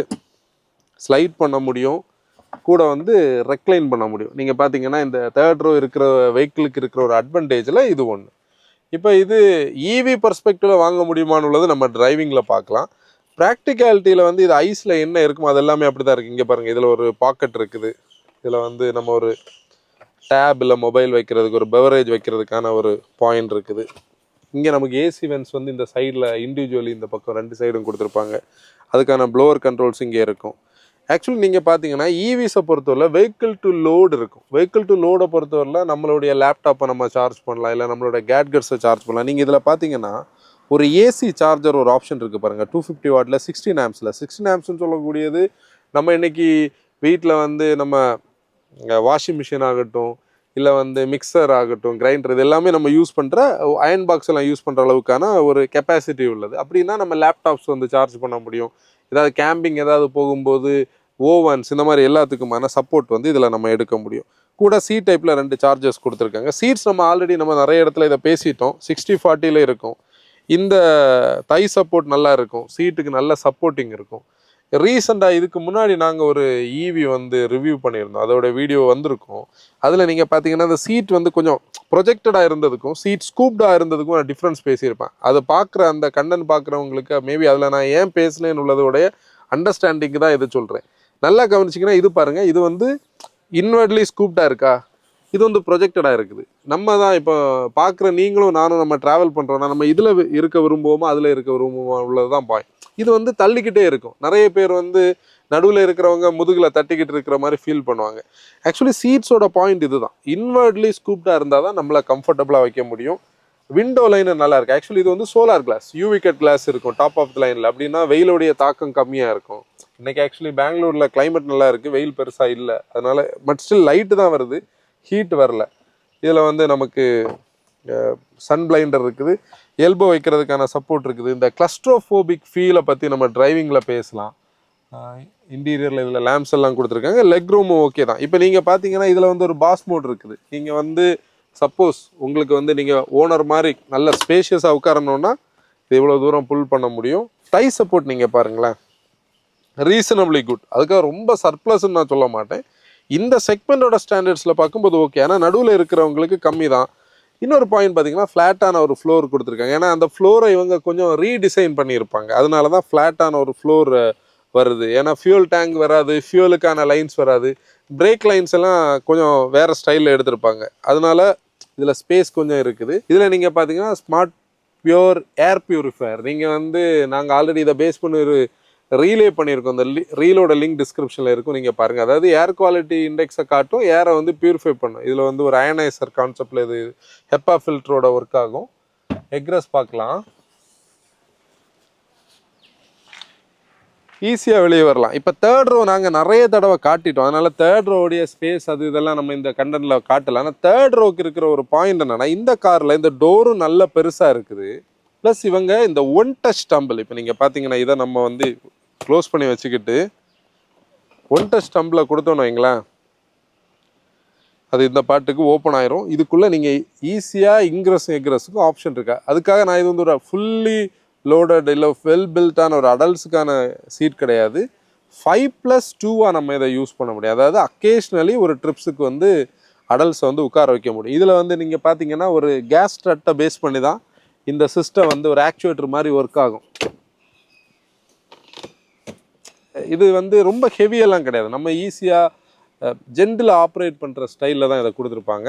ஸ்லைட் பண்ண முடியும், கூட வந்து ரெக்ளைன் பண்ண முடியும். நீங்கள் பார்த்தீங்கன்னா இந்த தேர்ட் ரோ இருக்கிற வெஹிக்கிளுக்கு இருக்கிற ஒரு அட்வான்டேஜில் இது ஒன்று. இப்போ இது இவி பர்ஸ்பெக்டிவில் வாங்க முடியுமான்னு உள்ளது நம்ம டிரைவிங்கில் பார்க்கலாம். ப்ராக்டிகாலிட்டியில் வந்து இது ஐஸில் என்ன இருக்குமோ அது எல்லாமே அப்படி தான் இருக்குது. இங்கே பாருங்கள், இதில் ஒரு பாக்கெட் இருக்குது. இதில் வந்து நம்ம ஒரு டேப் இல்லை மொபைல் வைக்கிறதுக்கு, ஒரு பெவரேஜ் வைக்கிறதுக்கான ஒரு பாயிண்ட் இருக்குது. இங்கே நமக்கு ஏசி வென்ஸ் வந்து இந்த சைடில் இண்டிவிஜுவலி இந்த பக்கம் 2 சைடும் கொடுத்துருப்பாங்க. அதுக்கான ப்ளோவர் கண்ட்ரோல்ஸ் இங்கே இருக்கும். ஆக்சுவலி நீங்கள் பார்த்தீங்கன்னா இவிஸை பொறுத்தவரை வெஹிக்கிள் டு லோடு இருக்கும். வெஹிக்கிள் டு லோடை பொறுத்தவரையில் நம்மளுடைய லேப்டாப்பை நம்ம சார்ஜ் பண்ணலாம், இல்லை நம்மளோட கேட்கெட்ஸை சார்ஜ் பண்ணலாம். நீங்கள் இதில் பார்த்தீங்கன்னா ஒரு ஏசி சார்ஜர் ஒரு ஆப்ஷன் இருக்குது பாருங்கள். 250 வாட்டில் 16 ஆம்ஸில். 16 ஆம்ஸ்ன்னு சொல்லக்கூடியது நம்ம இன்றைக்கி வீட்டில் வந்து நம்ம வாஷிங் மிஷின் ஆகட்டும், இல்லை வந்து மிக்சர் ஆகட்டும், கிரைண்டர், இது எல்லாமே நம்ம யூஸ் பண்ணுற அயன் பாக்ஸ் எல்லாம் யூஸ் பண்ணுற அளவுக்கான ஒரு கெப்பாசிட்டி உள்ளது. அப்படின்னா நம்ம லேப்டாப்ஸ் வந்து சார்ஜ் பண்ண முடியும். ஏதாவது கேம்பிங் ஏதாவது போகும்போது ஓவன்ஸ் இந்த மாதிரி எல்லாத்துக்குமான சப்போர்ட் வந்து இதில் நம்ம எடுக்க முடியும். கூட சி டைப்பில் 2 சார்ஜர்ஸ் கொடுத்துருக்காங்க. சீட்ஸ் நம்ம ஆல்ரெடி நம்ம நிறைய இடத்துல இதை பேசிட்டோம். 60-40 இருக்கும். இந்த தை சப்போர்ட் நல்லா இருக்கும், சீட்டுக்கு நல்ல சப்போர்ட்டிங் இருக்கும். ரீசெண்டாக இதுக்கு முன்னாடி நாங்கள் ஒரு ஈவி வந்து ரிவ்யூ பண்ணியிருந்தோம், அதோட வீடியோ வந்திருக்கும். அதில் நீங்கள் பார்த்தீங்கன்னா அந்த சீட் வந்து கொஞ்சம் ப்ரொஜெக்டடாக இருந்ததுக்கும் சீட் ஸ்கூப்டாக இருந்ததுக்கும் நான் டிஃப்ரென்ஸ் பேசியிருப்பேன். அதை பார்க்குற அந்த கண்டென்ட் பார்க்குறவங்களுக்கு மேபி அதில் நான் ஏன் பேசினேன்னு உள்ளதோடைய அண்டர்ஸ்டாண்டிங்கு தான் இது சொல்கிறேன். நல்லா கவனிச்சிங்கன்னா இது பாருங்கள், இது வந்து இன்வெர்ட்லி ஸ்கூப்டாக இருக்கா, இது வந்து ப்ரொஜெக்டடாக இருக்குது. நம்ம தான் இப்போ பார்க்குற நீங்களும் நானும் நம்ம ட்ராவல் பண்ணுறோன்னா நம்ம இதில் இருக்க விரும்புவோமா அதில் இருக்க விரும்புவோமா உள்ளது தான் பாயிண்ட். இது வந்து தள்ளிக்கிட்டே இருக்கும். நிறைய பேர் வந்து நடுவில் இருக்கிறவங்க முதுகில் தட்டிக்கிட்டு இருக்கிற மாதிரி ஃபீல் பண்ணுவாங்க. ஆக்சுவலி சீட்ஸோட பாயிண்ட் இது தான். இன்வெர்ட்லி ஸ்கூப்டாக இருந்தால் தான் நம்மளை கம்ஃபர்டபுளாக வைக்க முடியும். விண்டோ லைன் நல்லா இருக்குது. ஆக்சுவலி இது வந்து solar glass, UV cut glass இருக்கும் டாப் ஆஃப் த லைனில். அப்படின்னா வெயிலுடைய தாக்கம் கம்மியாக இருக்கும். இன்றைக்கி ஆக்சுவலி பெங்களூரில் கிளைமேட் நல்லா இருக்குது, வெயில் பெருசாக இல்லை, அதனால் பட் ஸ்டில் லைட்டு தான் வருது, ஹீட் வரல. இதில் வந்து நமக்கு சன் பிளைண்டர் இருக்குது, எல்போ வைக்கிறதுக்கான சப்போர்ட் இருக்குது. இந்த கிளஸ்ட்ரோஃபோபிக் ஃபீலை பற்றி நம்ம டிரைவிங்கில் பேசலாம். இன்டீரியரில் இதில் லேம்ப்ஸ் எல்லாம் கொடுத்துருக்காங்க. லெக் ரூமும் ஓகே தான். இப்போ நீங்கள் பார்த்தீங்கன்னா இதில் வந்து ஒரு பாஸ் மோட் இருக்குது. நீங்கள் வந்து சப்போஸ் உங்களுக்கு வந்து நீங்கள் ஓனர் மாதிரி நல்ல ஸ்பேஷியஸாக உட்காரணுன்னா இது இவ்வளோ தூரம் புல் பண்ண முடியும். டை சப்போர்ட் நீங்கள் பாருங்களேன், ரீசனபிளி குட். அதுக்காக ரொம்ப சர்ப்ளஸ்ன்னு நான் சொல்ல மாட்டேன். இந்த செக்மெண்டோட ஸ்டாண்டர்ட்ஸில் பார்க்கும்போது ஓகே. ஆனால் நடுவில் இருக்கிறவங்களுக்கு கம்மி தான். இன்னொரு பாயிண்ட் பார்த்தீங்கன்னா ஃப்ளாட்டான ஒரு ஃப்ளோர் கொடுத்துருக்காங்க. ஏன்னா அந்த ஃப்ளோரை இவங்க கொஞ்சம் ரீடிசைன் பண்ணியிருப்பாங்க, அதனால தான் ஃப்ளாட்டான ஒரு ஃப்ளோர் வருது. ஏன்னா ஃபியூல் டேங்க் வராது, ஃபியூலுக்கான லைன்ஸ் வராது, பிரேக் லைன்ஸ் எல்லாம் கொஞ்சம் வேறு ஸ்டைலில் எடுத்திருப்பாங்க. அதனால இதில் ஸ்பேஸ் கொஞ்சம் இருக்குது. இதில் நீங்கள் பார்த்தீங்கன்னா ஸ்மார்ட் பியூர் ஏர் பியூரிஃபையர். நீங்கள் வந்து நாங்கள் ஆல்ரெடி இதை பேஸ் பண்ணி ஒரு ரீலே பண்ணியிருக்கோம். அந்த ரீலோட லிங்க் டிஸ்கிரிப்ஷனில் இருக்கும், நீங்கள் பாருங்கள். அதாவது ஏர் குவாலிட்டி இண்டெக்ஸை காட்டும், ஏரை வந்து பியூரிஃபை பண்ணும். இதில் வந்து ஒரு அயனைசர் கான்செப்டில் இது ஹெப்பா ஃபில்டரோட ஒர்க் ஆகும். எக்ரஸ் பார்க்கலாம், ஈஸியாக வெளியே வரலாம். இப்போ தேர்ட் ரோ நாங்கள் நிறைய தடவை காட்டிட்டோம், அதனால் தேர்ட் ரோடைய ஸ்பேஸ் அது இதெல்லாம் நம்ம இந்த கண்டென்ட்டில் காட்டலை. ஆனால் தேர்ட் ரோக்கு இருக்கிற ஒரு பாயிண்ட் என்னென்னா, இந்த காரில் இந்த டோரும் நல்ல பெருசாக இருக்குது. ப்ளஸ் இவங்க இந்த ஒன் டச் டம்பிள், இப்போ நீங்கள் பார்த்தீங்கன்னா இதை நம்ம வந்து க்ளோஸ் பண்ணி வச்சுக்கிட்டு ஒன் டச் டம்பில் கொடுத்தோன்னு வைங்களேன், அது இந்த பாட்டுக்கு ஓப்பன் ஆயிரும். இதுக்குள்ளே நீங்கள் ஈஸியாக இங்கிரஸ் எக்ரஸுக்கும் ஆப்ஷன் இருக்கா. அதுக்காக நான் இது வந்து ஒரு ஃபுல்லி லோடட் இல்லை வெல் பில்ட்டான ஒரு அடல்ட்ஸுக்கான சீட் கிடையாது. 5+2 நம்ம இதை யூஸ் பண்ண முடியும். அதாவது அக்கேஷ்னலி ஒரு ட்ரிப்ஸுக்கு வந்து அடல்ட்ஸை வந்து உட்கார வைக்க முடியும். இதில் வந்து நீங்கள் பார்த்தீங்கன்னா ஒரு கேஸ் ஸ்ட்ரட்டை பேஸ் பண்ணி தான் இந்த சிஸ்டம் வந்து ஒரு ஆக்சுவேட்டர் மாதிரி ஒர்க் ஆகும். இது வந்து ரொம்ப ஹெவியெல்லாம் கிடையாது, நம்ம ஈஸியாக ஜென்டில் ஆப்ரேட் பண்ணுற ஸ்டைலில் தான் இதை கொடுத்துருப்பாங்க.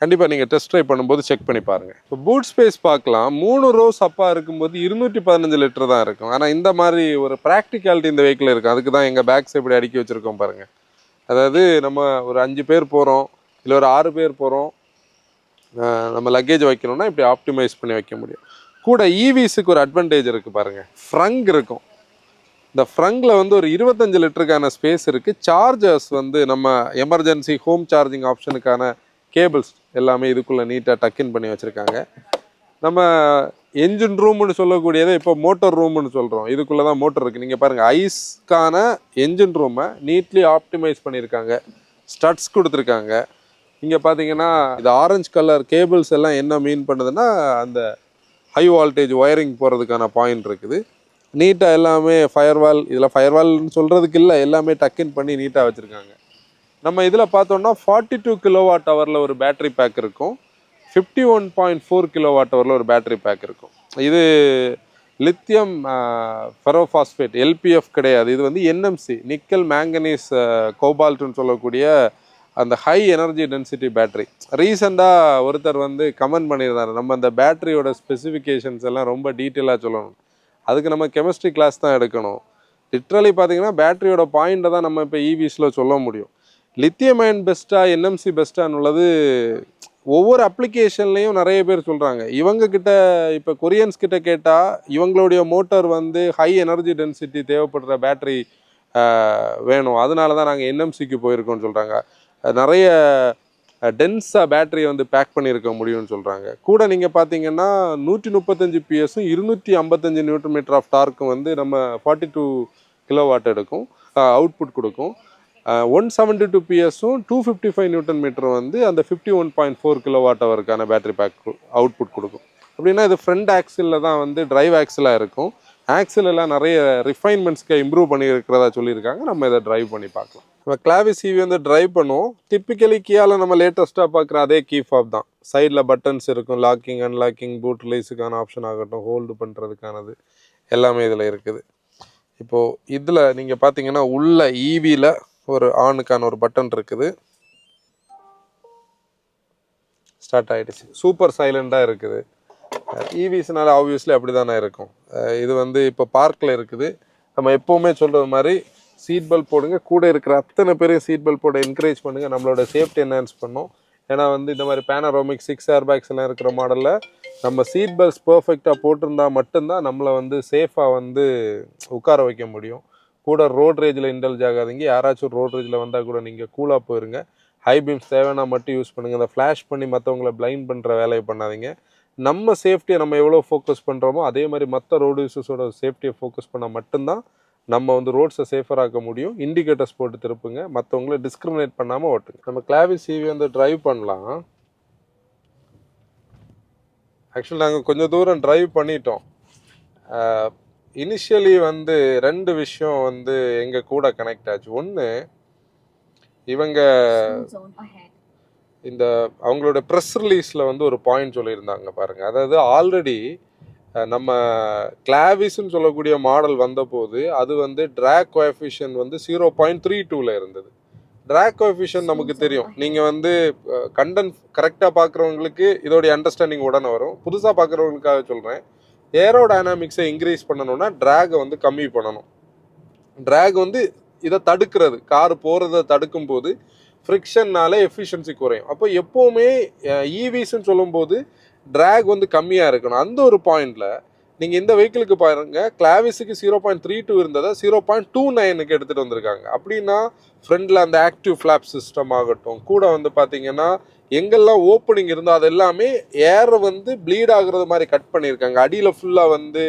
கண்டிப்பாக நீங்கள் டெஸ்ட் ட்ரைவ் பண்ணும்போது செக் பண்ணி பாருங்கள். இப்போ பூட் ஸ்பேஸ் பார்க்கலாம். 3 ரோஸ் அப்பாக இருக்கும்போது 215 லிட்டர் தான் இருக்கும். ஆனால் இந்த மாதிரி ஒரு ப்ராக்டிகாலிட்டி இந்த வெஹிக்கிள் இருக்கும். அதுக்கு தான் எங்கள் பேக்ஸ் எப்படி அடுக்கி வச்சுருக்கோம் பாருங்கள். அதாவது நம்ம ஒரு 5 பேர் போகிறோம், இல்லை ஒரு 6 பேர் போகிறோம், நம்ம லக்கேஜ் வைக்கணும்னா இப்படி ஆப்டிமைஸ் பண்ணி வைக்க முடியும். கூட ஈவிஸுக்கு ஒரு அட்வான்டேஜ் இருக்குது பாருங்கள், ஃப்ரங்க் இருக்கும். இந்த ஃப்ரங்கில் வந்து ஒரு 25 லிட்டருக்கான ஸ்பேஸ் இருக்குது. சார்ஜர்ஸ் வந்து நம்ம எமர்ஜென்சி ஹோம் சார்ஜிங் ஆப்ஷனுக்கான கேபிள்ஸ் எல்லாமே இதுக்குள்ளே நீட்டாக டக்கின் பண்ணி வச்சுருக்காங்க. நம்ம என்ஜின் ரூம்னு சொல்லக்கூடியதை இப்போ மோட்டர் ரூம்னு சொல்கிறோம். இதுக்குள்ளே தான் மோட்டர் இருக்குது. நீங்கள் பாருங்கள், ஐஸ்க்கான என்ஜின் ரூமை நீட்லி ஆப்டிமைஸ் பண்ணியிருக்காங்க. ஸ்டட்ஸ் கொடுத்துருக்காங்க. இங்கே பார்த்தீங்கன்னா இது ஆரஞ்சு கலர் கேபிள்ஸ் எல்லாம் என்ன மீன் பண்ணுதுன்னா, அந்த ஹை வால்டேஜ் ஒயரிங் போகிறதுக்கான பாயிண்ட் இருக்குது. நீட்டாக எல்லாமே ஃபயர்வால், இதில் ஃபயர்வால்னு சொல்கிறதுக்கு இல்லை, எல்லாமே டக்கின் பண்ணி நீட்டாக வச்சுருக்காங்க. நம்ம இதில் பார்த்தோம்னா 42 கிலோவாட் ஹவரில் ஒரு பேட்ரி பேக் இருக்கும். 51.4 கிலோவாட் ஹவரில் ஒரு பேட்ரி பேக் இருக்கும். இது லித்தியம் ஃபெரோஃபாஸ்பேட், எல்பிஎஃப் கிடையாது. இது வந்து என்எம்சி, நிக்கல் மேங்கனீஸ் கோபால்ட்டுன்னு சொல்லக்கூடிய அந்த ஹை எனர்ஜி டென்சிட்டி பேட்ரி. ரீசெண்டாக ஒருத்தர் வந்து கமெண்ட் பண்ணியிருந்தார், நம்ம அந்த பேட்டரியோட ஸ்பெசிஃபிகேஷன்ஸ் எல்லாம் ரொம்ப டீட்டெயிலாக சொல்லணும், அதுக்கு நம்ம கெமிஸ்ட்ரி கிளாஸ் தான் எடுக்கணும். லிட்ரலி பார்த்தீங்கன்னா பேட்டரியோட பாயிண்ட்டை தான் நம்ம இப்போ ஈவிஸில் சொல்ல முடியும். லித்தியம் அயன் பெஸ்ட்டாக என்எம்சி பெஸ்ட்டான்னு உள்ளது ஒவ்வொரு அப்ளிகேஷன்லேயும் நிறைய பேர் சொல்கிறாங்க. இவங்கக்கிட்ட இப்போ கொரியன்ஸ் கிட்ட கேட்டால் இவங்களுடைய மோட்டார் வந்து ஹை எனர்ஜி டென்சிட்டி தேவைப்படுற பேட்ரி வேணும், அதனால தான் நாங்கள் என்எம்சிக்கு போயிருக்கோம்னு சொல்கிறாங்க. நிறைய டென்ஸாக பேட்டரி வந்து பேக் பண்ணியிருக்க முடியும்னு சொல்கிறாங்க. கூட நீங்கள் பார்த்தீங்கன்னா 135 பிஎஸும் 255 நியூட்டன் மீட்டர் ஆஃப் டார்க்கும் வந்து நம்ம 42 கிலோவாட் எடுக்கும், அவுட்புட் கொடுக்கும். 172 பிஎஸும் 255 நியூட்டன் மீட்டரும் வந்து அந்த 51.4 கிலோவாட் ஹவருக்கான பேட்டரி பேக் அவுட்புட் கொடுக்கும். அப்படின்னா இது ஃப்ரண்ட் ஆக்சிலில் தான் வந்து டிரைவ் ஆக்சிலாக இருக்கும். ஆக்சில் எல்லாம் நிறைய ரிஃபைன்மெண்ட்ஸ்க்கு இம்ப்ரூவ் பண்ணியிருக்கிறதா சொல்லியிருக்காங்க. நம்ம இதை டிரைவ் பண்ணி பார்க்கலாம். நம்ம கிளாவிஸ் ஈவி வந்து டிரைவ் பண்ணுவோம். டிப்பிக்கலி கியாவில் நம்ம லேட்டஸ்ட்டாக பார்க்குற அதே கீ ஃபாப் தான். சைடில் பட்டன்ஸ் இருக்கும், லாக்கிங் அன்லாக்கிங், பூட் ரிலீஸுக்கான ஆப்ஷன் ஆகட்டும், ஹோல்டு பண்ணுறதுக்கானது எல்லாமே இதில் இருக்குது. இப்போது இதில் நீங்கள் பார்த்தீங்கன்னா உள்ள ஈவியில் ஒரு ஆனுக்கான ஒரு பட்டன் இருக்குது. ஸ்டார்ட் ஆகிடுச்சு. சூப்பர் சைலண்டாக இருக்குது. ஈவிஸ்னால ஆப்வியஸ்லி அப்படி தானே இருக்கும். இது வந்து இப்போ பார்க்கில் இருக்குது. நம்ம எப்போவுமே சொல்கிறது மாதிரி சீட் பெல்ட் போடுங்க. கூட இருக்கிற அத்தனை பேரையும் சீட் பெல்ட் போட என்கரேஜ் பண்ணுங்கள். நம்மளோட சேஃப்டி என்ஹான்ஸ் பண்ணோம். ஏன்னா வந்து இந்த மாதிரி பேனரோமிக் 6 ஏர் பேக்ஸ் எல்லாம் இருக்கிற மாடலில் நம்ம சீட் பெல்ட்ஸ் பர்ஃபெக்டாக போட்டிருந்தா மட்டும்தான் நம்மளை வந்து சேஃபாக வந்து உட்கார வைக்க முடியும். கூட ரோட் ரேஜில் இன்டல்ஜ் ஆகாதீங்க. யாராச்சும் ரோட் ரேஜில் வந்தால் கூட நீங்கள் கூலாக போயிருங்க. ஹை பீம்ஸ் தேவைன்னா மட்டும் யூஸ் பண்ணுங்கள். அந்த ஃப்ளாஷ் பண்ணி மற்றவங்கள பிளைண்ட் பண்ணுற வேலையை பண்ணாதீங்க. நம்ம சேஃப்டியை நம்ம எவ்வளோ ஃபோக்கஸ் பண்ணுறோமோ அதே மாதிரி மற்ற ரோடு யூஸஸோட சேஃப்டியை ஃபோக்கஸ் பண்ணால் மட்டும்தான் நம்ம வந்து ரோட்ஸை சேஃபராக்க முடியும். இண்டிகேட்டர்ஸ் போட்டு திருப்புங்க, மற்றவங்கள டிஸ்கிரிமினேட் பண்ணாமல் ஓட்டுங்க. நம்ம கிளாவிஸ் ஈவி வந்து டிரைவ் பண்ணலாம். ஆக்சுவலி நாங்கள் கொஞ்சம் தூரம் டிரைவ் பண்ணிட்டோம். இனிஷியலி வந்து 2 விஷயம் வந்து எங்கள் கூட கனெக்ட் ஆச்சு. ஒன்று, இவங்க இந்த அவங்களோட ப்ரெஸ் ரிலீஸில் வந்து ஒரு பாயிண்ட் சொல்லியிருந்தாங்க பாருங்கள். அதாவது ஆல்ரெடி நம்ம கிளாவிஸ்ன்னு சொல்லக்கூடிய மாடல் வந்தபோது அது வந்து ட்ராக் கோஎஃபிஷியன்ட் வந்து 0.32 இருந்தது. ட்ராக் கோஎஃபிஷியன்ட் நமக்கு தெரியும். நீங்கள் வந்து கண்டென்ட் கரெக்டாக பார்க்குறவங்களுக்கு இதோடைய அண்டர்ஸ்டாண்டிங் உடனே வரும். புதுசாக பார்க்குறவங்களுக்காக சொல்கிறேன், ஏரோடைனாமிக்ஸை இன்க்ரீஸ் பண்ணணும்னா ட்ராகை வந்து கம்மி பண்ணணும். ட்ராக் வந்து இதை தடுக்கிறது, கார் போகிறத தடுக்கும் போது ஃப்ரிக்ஷன்னால எஃபிஷியன்சி குறையும். அப்போ எப்போவுமே ஈவிஸ்ன்னு சொல்லும்போது ட்ராக் வந்து கம்மியாக இருக்கணும். அந்த ஒரு பாயிண்டில் நீங்கள் இந்த வெஹிக்கிளுக்கு பாருங்கள், கிளாவிஸுக்கு 0.32 இருந்ததை 0.29க்கு எடுத்துகிட்டு வந்திருக்காங்க. அப்படின்னா ஃப்ரண்டில் அந்த ஆக்டிவ் ஃப்ளாப் சிஸ்டம் ஆகட்டும், கூட வந்து பார்த்தீங்கன்னா எங்கெல்லாம் ஓப்பனிங் இருந்தோ அது எல்லாமே ஏரை வந்து ப்ளீட் ஆகுறது மாதிரி கட் பண்ணியிருக்காங்க. அடியில் ஃபுல்லாக வந்து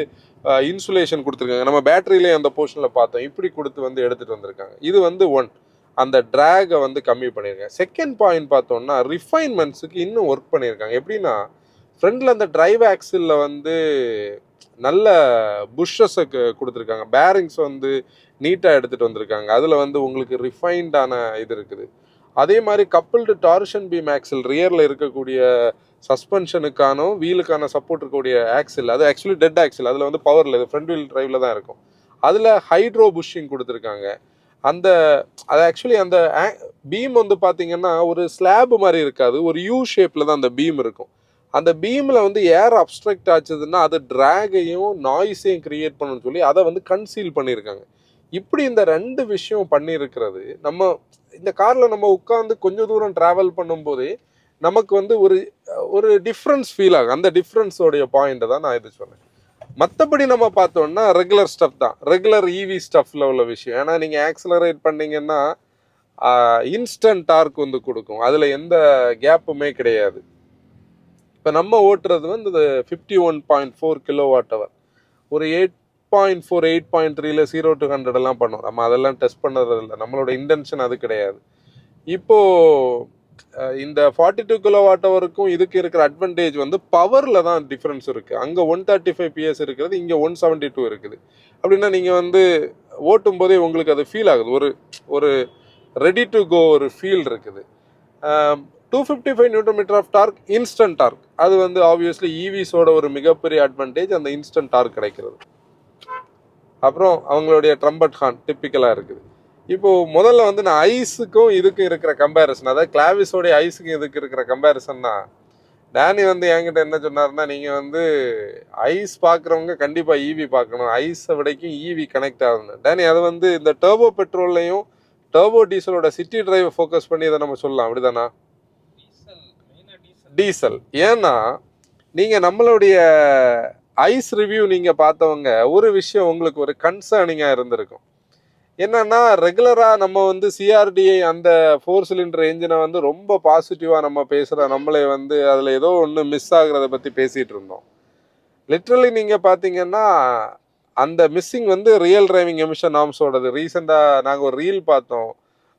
இன்சுலேஷன் கொடுத்துருக்காங்க. நம்ம பேட்டரியிலே அந்த போர்ஷனில் பார்த்தோம், இப்படி கொடுத்து வந்து எடுத்துகிட்டு வந்திருக்காங்க. இது வந்து அந்த ட்ராகை வந்து கம்மி பண்ணியிருக்காங்க. செகண்ட் பாயிண்ட் பார்த்தோம்னா ரிஃபைன்மெண்ட்ஸுக்கு இன்னும் ஒர்க் பண்ணியிருக்காங்க. எப்படின்னா ஃப்ரண்டில் அந்த டிரைவ் ஆக்சிலில் வந்து நல்ல புஷ்ஷஸை கொடுத்துருக்காங்க. பேரிங்ஸ் வந்து நீட்டாக எடுத்துகிட்டு வந்திருக்காங்க. அதில் வந்து உங்களுக்கு ரிஃபைன்டான இது இருக்குது. அதே மாதிரி கப்பிள்டு டார்ஷன் பீம் ஆக்சில் ரியரில் இருக்கக்கூடிய சஸ்பென்ஷனுக்கான வீலுக்கான சப்போர்ட் இருக்கக்கூடிய ஆக்சில், அது ஆக்சுவலி டெட் ஆக்சில், அதில் வந்து பவரில், இது ஃப்ரண்ட் வீல் டிரைவில் தான் இருக்கும். அதில் ஹைட்ரோ புஷ்ஷிங் கொடுத்துருக்காங்க. அது ஆக்சுவலி அந்த பீம் வந்து பார்த்தீங்கன்னா ஒரு ஸ்லாப் மாதிரி இருக்காது, ஒரு யூ ஷேப்பில் தான் அந்த பீம் இருக்கும். அந்த பீமில் வந்து ஏர் அப்ஸ்ட்ரக்ட் ஆச்சுதுன்னா அது ட்ராகையும் நாய்ஸையும் கிரியேட் பண்ணணும்னு சொல்லி அதை வந்து கன்சீல் பண்ணியிருக்காங்க. இப்படி இந்த 2 விஷயம் பண்ணியிருக்கிறது நம்ம இந்த காரில் நம்ம உட்காந்து கொஞ்சம் தூரம் ட்ராவல் பண்ணும்போதே நமக்கு வந்து ஒரு ஒரு டிஃப்ரென்ஸ் ஃபீல் ஆகும். அந்த டிஃப்ரென்ஸோடைய பாயிண்ட்டை தான் நான் இது சொன்னேன். மற்றபடி நம்ம பார்த்தோம்னா ரெகுலர் ஸ்டஃப் தான், ரெகுலர் இவி ஸ்டஃப்ல உள்ள விஷயம். ஏன்னா நீங்கள் ஆக்சலரேட் பண்ணீங்கன்னா இன்ஸ்டன்ட் டார்க் வந்து கொடுக்கும், அதில் எந்த கேப்புமே கிடையாது. இப்போ நம்ம ஓட்டுறது வந்து இது 51.4 kWh, ஒரு 8.4 8.3ல 0 to 100 எல்லாம் பண்ணோம். நம்ம அதெல்லாம் டெஸ்ட் பண்ணது இல்லை, நம்மளோட இன்டென்ஷன் அது கிடையாது. இப்போ இந்த 42 kWh இதுக்கு இருக்கிற அட்வான்டேஜ் வந்து பவர்ல தான் டிஃபரன்ஸ் இருக்கு. அங்க 135 PS இருக்கிறது, இங்க 172 இருக்குது. அப்படின்னா நீங்க வந்து ஓட்டும் போதே உங்களுக்கு அது ஃபீல் ஆகுது, ஒரு ஒரு ரெடி டு கோ ஒரு ஃபீல் இருக்குது. 255 Nm of torque, instant torque. அது வந்து ஆப்வியஸ்லி ஈவிஸோட ஒரு மிகப்பெரிய அட்வான்டேஜ், அந்த இன்ஸ்டன்ட் டார்க் கிடைக்கிறது. அப்புறம் அவங்களுடைய ட்ரம்பட் ஹார்ன் டிப்பிக்கலாக இருக்குது. இப்போ முதல்ல வந்து நான் ஐஸுக்கும் இதுக்கும் இருக்கிற கம்பேரிசன், அதாவது கிளாவிஸோடைய ஐஸுக்கும் இதுக்கு இருக்கிற கம்பேரிசன் தான். டேனி வந்து என்கிட்ட என்ன சொன்னார்னா, நீங்கள் வந்து ஐஸ் பார்க்குறவங்க கண்டிப்பாக ஈவி பார்க்கணும், ஐஸை விடைக்கும் ஈவி கனெக்ட் ஆகணும். டேனி அது வந்து இந்த டர்போ பெட்ரோல்லையும் டர்போ டீசலோட சிட்டி டிரைவை ஃபோக்கஸ் பண்ணி இதை நம்ம சொல்லலாம், அப்படிதானா? டீசல். ஏன்னா நீங்கள் நம்மளுடைய ஐஸ் ரிவ்யூ நீங்கள் பார்த்தவங்க ஒரு விஷயம் உங்களுக்கு ஒரு கன்சர்னிங்காக இருந்திருக்கும். என்னன்னா ரெகுலராக நம்ம வந்து சிஆர்டிஐ அந்த 4 சிலிண்டர் என்ஜினை வந்து ரொம்ப பாசிட்டிவாக நம்ம பேசுகிறோம், நம்மளே வந்து அதில் ஏதோ ஒன்று மிஸ் ஆகுறத பற்றி பேசிகிட்டு இருந்தோம். லிட்ரலி நீங்கள் பார்த்தீங்கன்னா அந்த மிஸ்ஸிங் வந்து ரியல் டிரைவிங் எமிஷன் நார்ம்ஸோடது. ரீசெண்டாக நாங்கள் ஒரு ரீல் பார்த்தோம்,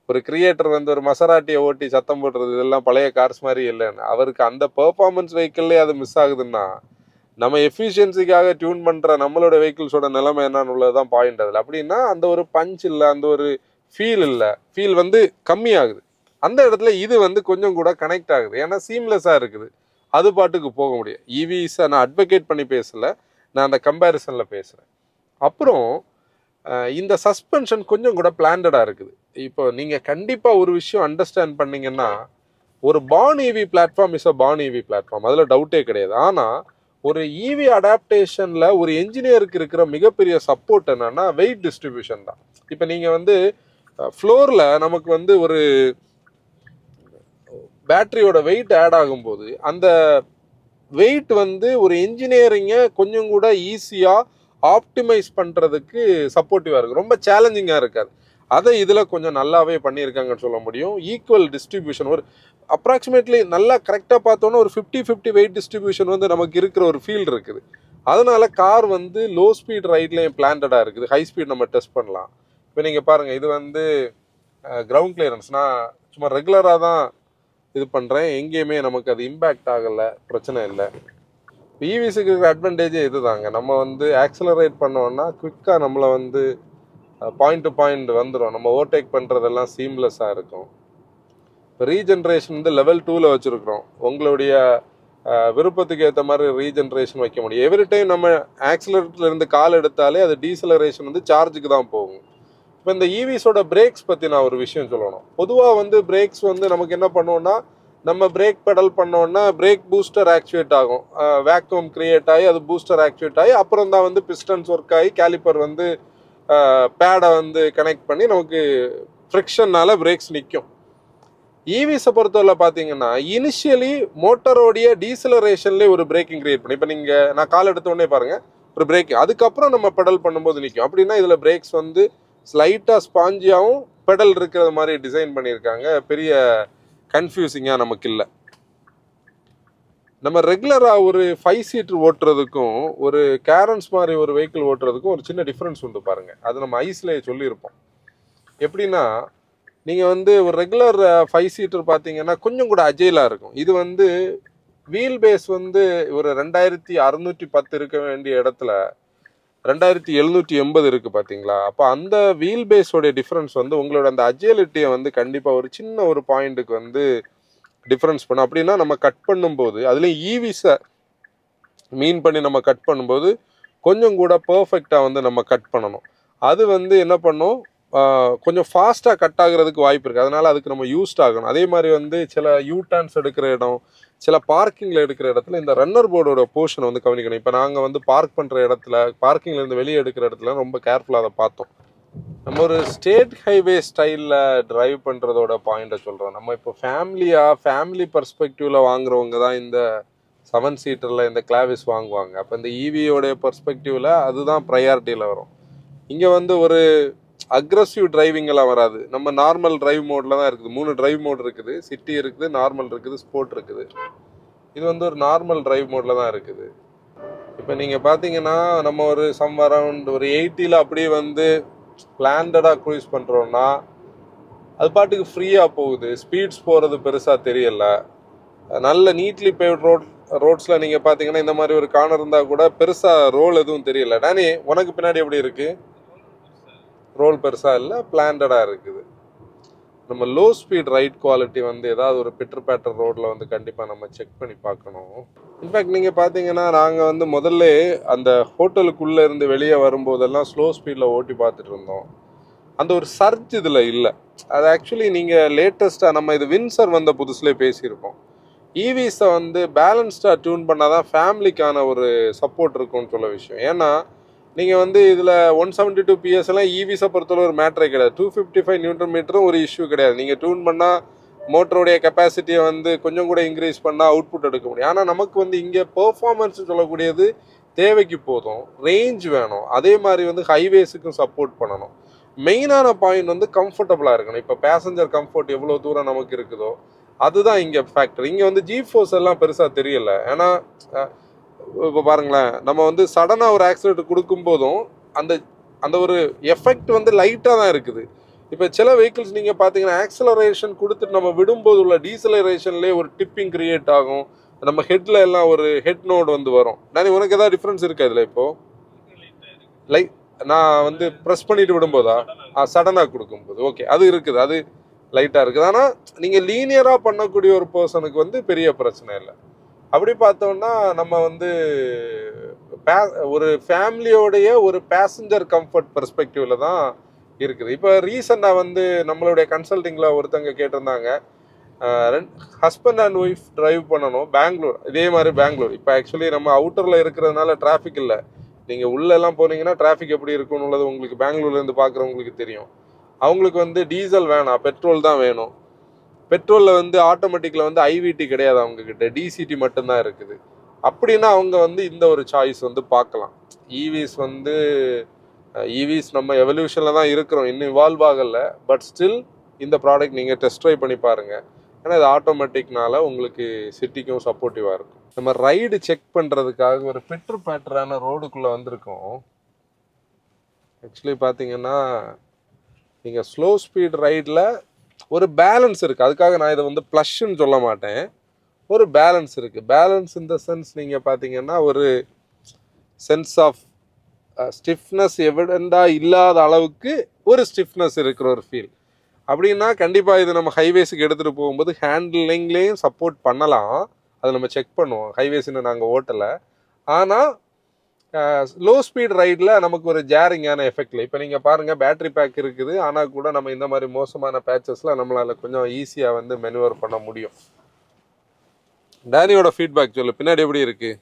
ஒரு கிரியேட்டர் வந்து ஒரு மசராட்டியை ஓட்டி சத்தம் போடுறது, இதெல்லாம் பழைய கார்ஸ் மாதிரி இல்லைன்னு. அவருக்கு அந்த பெர்ஃபார்மன்ஸ் வெஹிக்கிள்லேயே அது மிஸ் ஆகுதுன்னா நம்ம எஃபிஷியன்சிக்காக டியூன் பண்ணுற நம்மளோட வெஹிக்கிள்ஸோட நிலைமை என்னன்னு உள்ளதுதான் பாயிண்ட். அதில் அப்படின்னா அந்த ஒரு பஞ்ச் இல்லை, அந்த ஒரு ஃபீல் இல்லை, ஃபீல் வந்து கம்மியாகுது. அந்த இடத்துல இது வந்து கொஞ்சம் கூட கனெக்ட் ஆகுது, ஏன்னா சீம்லெஸ்ஸாக இருக்குது, அது பாட்டுக்கு போக முடியும். ஈவிஸை நான் அட்வொகேட் பண்ணி பேசலை, நான் அந்த கம்பேரிசனில் பேசுகிறேன். அப்புறம் இந்த சஸ்பென்ஷன் கொஞ்சம் கூட பிளான்டடாக இருக்குது. இப்போ நீங்கள் கண்டிப்பாக ஒரு விஷயம் அண்டர்ஸ்டாண்ட் பண்ணீங்கன்னா, ஒரு born EV platform is a born EV platform, அதில் டவுட்டே கிடையாது. ஆனால் ஒரு ஈவி அடாப்டேஷனில் ஒரு என்ஜினியருக்கு இருக்கிற மிகப்பெரிய சப்போர்ட் என்னன்னா வெயிட் டிஸ்ட்ரிபியூஷன் தான். இப்போ நீங்கள் வந்து ஃப்ளோரில் நமக்கு வந்து ஒரு பேட்டரியோட வெயிட் ஆட் ஆகும்போது அந்த வெயிட் வந்து ஒரு என்ஜினியரிங்கை கொஞ்சம் கூட ஈஸியாக ஆப்டிமைஸ் பண்ணுறதுக்கு சப்போர்ட்டிவாக இருக்குது, ரொம்ப சேலஞ்சிங்காக இருக்காது. அதை இதில் கொஞ்சம் நல்லாவே பண்ணியிருக்காங்கன்னு சொல்ல முடியும். ஈக்குவல் டிஸ்ட்ரிபியூஷன், ஒரு அப்ராக்சிமேட்லி நல்லா கரெக்டாக பார்த்தோன்னா ஒரு 50-50 வெயிட் டிஸ்ட்ரிபியூஷன் வந்து நமக்கு இருக்கிற ஒரு ஃபீல் இருக்குது. அதனால கார் வந்து லோ ஸ்பீட் ரைட்லேயும் பிளான்டடாக இருக்குது, ஹை ஸ்பீட் நம்ம டெஸ்ட் பண்ணலாம். இப்போ நீங்கள் பாருங்கள், இது வந்து கிரவுண்ட் கிளியரன்ஸ், நான் சும்மா ரெகுலராக தான் இது பண்ணுறேன், எங்கேயுமே நமக்கு அது இம்பேக்ட் ஆகலை, பிரச்சனை இல்லை. ஈவிஸுக்கு இருக்கிற அட்வான்டேஜே இது தாங்க. நம்ம வந்து ஆக்சலரேட் பண்ணோன்னா குவிக்காக நம்மளை வந்து பாயிண்ட் டு பாயிண்ட் வந்துடும், நம்ம ஓவர்டேக் பண்ணுறதெல்லாம் சீம்லெஸ்ஸாக இருக்கும். ரீஜென்ரேஷன் வந்து லெவல் 2ல் வச்சுருக்குறோம், உங்களுடைய விருப்பத்துக்கு ஏற்ற மாதிரி ரீஜென்ரேஷன் வைக்க முடியும். எவ்ரி டைம் நம்ம ஆக்சிலரேட்டர்லேருந்து கால் எடுத்தாலே அது டீசலரேஷன் வந்து சார்ஜுக்கு தான் போகும். இப்போ இந்த ஈவிஸோட பிரேக்ஸ் பற்றி நான் ஒரு விஷயம் சொல்லணும். பொதுவாக வந்து பிரேக்ஸ் வந்து நமக்கு என்ன பண்ணுவோன்னா, நம்ம பிரேக் பெடல் பண்ணோன்னா பிரேக் பூஸ்டர் ஆக்சுவேட் ஆகும், வேக்யூம் கிரியேட் ஆகி அது பூஸ்டர் ஆக்சுவேட் ஆகி அப்புறம் தான் வந்து பிஸ்டன்ஸ் ஒர்க் ஆகி கேலிப்பர் வந்து பேடை வந்து கனெக்ட் பண்ணி நமக்கு ஃப்ரிக்ஷன்னால பிரேக்ஸ் நிற்கும். ஈவிஸை பொறுத்தவரை பார்த்தீங்கன்னா இனிஷியலி மோட்டரோடைய டீசலரேஷன்லேயே ஒரு பிரேக்கிங் கிரியேட் பண்ணி, இப்போ நீங்கள் நான் கால் எடுத்த உடனே பாருங்கள் ஒரு பிரேக், அதுக்கப்புறம் நம்ம பெடல் பண்ணும்போது நிற்கும். அப்படின்னா இதில் பிரேக்ஸ் வந்து ஸ்லைட்டாக ஸ்பாஞ்சியாகவும் பெடல் இருக்கிறது மாதிரி டிசைன் பண்ணியிருக்காங்க, பெரிய கன்ஃபியூசிங்காக நமக்கு இல்லை. நம்ம ரெகுலராக ஒரு 5 சீட்டர் ஓட்டுறதுக்கும் ஒரு கேரன்ஸ் மாதிரி ஒரு வெஹிக்கிள் ஓட்டுறதுக்கும் ஒரு சின்ன டிஃப்ரென்ஸ் உண்டு பாருங்கள். அது நம்ம ஐஸ்லேயே சொல்லியிருப்போம். எப்படின்னா நீங்கள் வந்து ஒரு ரெகுலர் 5 சீட்டர் பார்த்தீங்கன்னா கொஞ்சம் கூட அஜைலாக இருக்கும். இது வந்து வீல் பேஸ் வந்து ஒரு 2610 இருக்க வேண்டிய இடத்துல 2780 இருக்குது பார்த்தீங்களா. அப்போ அந்த வீல் பேஸோடைய டிஃப்ரென்ஸ் வந்து உங்களோட அந்த அஜைலிட்டியை வந்து கண்டிப்பாக ஒரு சின்ன ஒரு பாயிண்ட்டுக்கு வந்து டிஃப்ரென்ஸ் பண்ணும். அப்படின்னா நம்ம கட் பண்ணும்போது அதுலேயும் ஈவிஸை மீன் பண்ணி நம்ம கட் பண்ணும்போது கொஞ்சம் கூட பர்ஃபெக்டாக வந்து நம்ம கட் பண்ணணும். அது வந்து என்ன பண்ணும், கொஞ்சம் ஃபாஸ்ட்டாக கட் ஆகுறதுக்கு வாய்ப்பு இருக்குது, அதனால் அதுக்கு நம்ம யூஸ்ட் ஆகணும். அதே மாதிரி வந்து சில யூடர்ன்ஸ் எடுக்கிற இடம், சில பார்க்கிங்கில் எடுக்கிற இடத்துல இந்த ரன்னர் போர்டோட போர்ஷனை வந்து கவனிக்கணும். இப்போ நாங்கள் வந்து பார்க் பண்ணுற இடத்துல, பார்க்கிங்லேருந்து வெளியே எடுக்கிற இடத்துல ரொம்ப கேர்ஃபுல்லாக அதை பார்த்தோம். நம்ம ஒரு ஸ்டேட் ஹைவே ஸ்டைலில் டிரைவ் பண்ணுறதோட பாயிண்ட்டை சொல்கிறோம். நம்ம இப்போ ஃபேமிலி பர்ஸ்பெக்டிவில் வாங்குறவங்க தான் இந்த 7 சீட்டரில் இந்த கிளாவிஸ் வாங்குவாங்க. அப்போ இந்த ஈவியோடைய பர்ஸ்பெக்டிவில் அதுதான் ப்ரையாரிட்டியில் வரும். இங்கே வந்து ஒரு அக்ரஸிவ் டிரைவிங் எல்லாம் வராது. நம்ம நார்மல் டிரைவ் மோடில் தான் இருக்குது. 3 டிரைவ் மோட் இருக்குது. சிட்டி இருக்குது, நார்மல் இருக்குது, ஸ்போர்ட் இருக்குது. இது வந்து ஒரு நார்மல் டிரைவ் மோடில் தான் இருக்குது. இப்போ நீங்கள் பார்த்தீங்கன்னா நம்ம ஒரு அரௌண்ட் ஒரு 80ல் அப்படியே வந்து பிளான்டாக க்ரூஸ் பண்ணுறோன்னா அது பாட்டுக்கு ஃப்ரீயாக போகுது. ஸ்பீட்ஸ் போகிறது பெருசாக தெரியல. நல்ல நீட்லி பேவ்ட் ரோட்ஸில் நீங்கள் பார்த்தீங்கன்னா இந்த மாதிரி ஒரு கார்னர் இருந்தால் கூட பெருசாக ரோல் எதுவும் தெரியல. டானி, உனக்கு பின்னாடி எப்படி இருக்குது? ரோல் பெருசாக இல்லை, பிளான்டாக இருக்குது. நம்ம லோ ஸ்பீட் ரைட் குவாலிட்டி வந்து ஏதாவது ஒரு பிட்டர் பேட்டர் ரோடில் வந்து கண்டிப்பாக நம்ம செக் பண்ணி பார்க்கணும். இன்ஃபேக்ட் நீங்கள் பார்த்தீங்கன்னா நாங்கள் வந்து முதல்ல அந்த ஹோட்டலுக்குள்ளே இருந்து வெளியே வரும்போதெல்லாம் ஸ்லோ ஸ்பீடில் ஓட்டி பார்த்துட்டு இருந்தோம். அந்த ஒரு சர்ச் இதில் இல்லை. அது ஆக்சுவலி நீங்கள் லேட்டஸ்ட்டாக நம்ம இது வின்சர் வந்த புதுசுலேயே பேசியிருக்கோம். ஈவிஸை வந்து பேலன்ஸ்டாக டியூன் பண்ணால் தான் ஃபேமிலிக்கான ஒரு சப்போர்ட் இருக்கும்னு சொல்ல விஷயம். ஏன்னா நீங்கள் வந்து இதில் 172 PS எல்லாம் ஈவிஸை பொறுத்தவரை ஒரு மேட்டரே கிடையாது. 255 நியூட்டன் மீட்டரும் ஒரு இஷ்யூ கிடையாது. நீங்கள் டியூன் பண்ணால் மோட்டருடைய கெப்பாசிட்டியை வந்து கொஞ்சம் கூட இன்க்ரீஸ் பண்ணால் அவுட்புட் எடுக்க முடியும். ஆனால் நமக்கு வந்து இங்கே பெர்ஃபார்மன்ஸ் சொல்லக்கூடியது தேவைக்கு போதும், ரேஞ்ச் வேணும், அதே மாதிரி வந்து ஹைவேஸுக்கும் சப்போர்ட் பண்ணணும். மெயினான பாயிண்ட் வந்து கம்ஃபர்டபுளாக இருக்கணும். இப்போ பேசஞ்சர் கம்ஃபர்ட் எவ்வளோ தூரம் நமக்கு இருக்குதோ அதுதான் இங்கே ஃபேக்டர். இங்கே வந்து ஜி-ஃபோர்ஸ் எல்லாம் பெருசாக தெரியல. ஏன்னா இப்போ பாருங்களேன், நம்ம வந்து சடனாக ஒரு ஆக்சிடென்ட் கொடுக்கும்போதும் அந்த அந்த ஒரு எஃபெக்ட் வந்து லைட்டாக தான் இருக்குது. இப்போ சில வெஹிக்கிள்ஸ் நீங்கள் பார்த்தீங்கன்னா ஆக்சலரேஷன் கொடுத்துட்டு நம்ம விடும்போது உள்ள டீசலரேஷன்லேயே ஒரு டிப்பிங் கிரியேட் ஆகும். நம்ம ஹெட்டில் எல்லாம் ஒரு ஹெட் நோடு வந்து வரும். நான் உனக்கு ஏதாவது டிஃப்ரென்ஸ் இருக்கா இதில்? இப்போது நான் வந்து ப்ரெஸ் பண்ணிட்டு விடும்போதா சடனாக கொடுக்கும்போது ஓகே அது இருக்குது, அது லைட்டாக இருக்குது. ஆனால் நீங்கள் லீனியராக பண்ணக்கூடிய ஒரு பர்சனுக்கு வந்து பெரிய பிரச்சனை இல்லை. அப்படி பார்த்தோம்னா நம்ம வந்து ஒரு ஃபேமிலியோடைய ஒரு பேசஞ்சர் கம்ஃபர்ட் பெர்ஸ்பெக்டிவில் தான் இருக்குது. இப்போ ரீசெண்டாக வந்து நம்மளுடைய கன்சல்டிங்கில் ஒருத்தங்க கேட்டிருந்தாங்க, ஹஸ்பண்ட் அண்ட் ஒய்ஃப் டிரைவ் பண்ணணும் பெங்களூர். இதே மாதிரி பெங்களூர் இப்போ ஆக்சுவலி நம்ம அவுட்டரில் இருக்கிறதுனால டிராஃபிக் இல்லை. நீங்கள் உள்ளெல்லாம் போனீங்கன்னா டிராஃபிக் எப்படி இருக்குன்னு உள்ளது உங்களுக்கு பெங்களூர்லேருந்து பார்க்குறவங்களுக்கு தெரியும். அவங்களுக்கு வந்து டீசல் வேணாம், பெட்ரோல் தான் வேணும். பெட்ரோலில் வந்து ஆட்டோமேட்டிக்கில் வந்து ஐவிடி கிடையாது அவங்கக்கிட்ட, டிசிடி மட்டும்தான் இருக்குது. அப்படின்னா அவங்க வந்து இந்த ஒரு சாய்ஸ் வந்து பார்க்கலாம். ஈவிஸ் நம்ம எவல்யூஷனில் தான் இருக்கிறோம், இன்னும் இவால்வ் ஆகலை. பட் ஸ்டில் இந்த ப்ராடக்ட் நீங்கள் டெஸ்ட் ட்ரை பண்ணி பாருங்கள். ஏன்னா இது ஆட்டோமேட்டிக்னால உங்களுக்கு சிட்டிக்கும் சப்போர்ட்டிவாக இருக்கும். நம்ம ரைடு செக் பண்ணுறதுக்காக ஒரு பிட்டர் பேட்டரான ரோடுக்குள்ளே வந்திருக்கோம். ஆக்சுவலி பார்த்தீங்கன்னா நீங்கள் ஸ்லோ ஸ்பீட் ரைடில் ஒரு பேலன்ஸ் இருக்குது. அதுக்காக நான் இதை வந்து ப்ளஷ்ன்னு சொல்ல மாட்டேன். ஒரு பேலன்ஸ் இருக்குது. பேலன்ஸ் இன் த சென்ஸ் நீங்கள் பார்த்தீங்கன்னா ஒரு சென்ஸ் ஆஃப் ஸ்டிஃப்னஸ் எவிடெண்டாக இல்லாத அளவுக்கு ஒரு ஸ்டிஃப்னஸ் இருக்கிற ஒரு ஃபீல். அப்படின்னா கண்டிப்பாக இது நம்ம ஹைவேஸுக்கு எடுத்துகிட்டு போகும்போது ஹேண்டிலிங்லேயும் சப்போர்ட் பண்ணலாம். அதை நம்ம செக் பண்ணுவோம். ஹைவேஸ்ன்னு நாங்கள் ஓட்டலை. ஆனால் லோ ஸ்பீட் ரைடில் நமக்கு ஒரு ஜேரிங்கான எஃபெக்டில் இப்போ நீங்கள் பாருங்கள் பேட்ரி பேக் இருக்குது. ஆனால் கூட நம்ம இந்த மாதிரி மோசமான பேச்சஸில் நம்மளால் கொஞ்சம் ஈஸியாக வந்து மெனுவர் பண்ண முடியும். டேனியோட ஃபீட்பேக் சொல்லு, பின்னாடி எப்படி இருக்குது?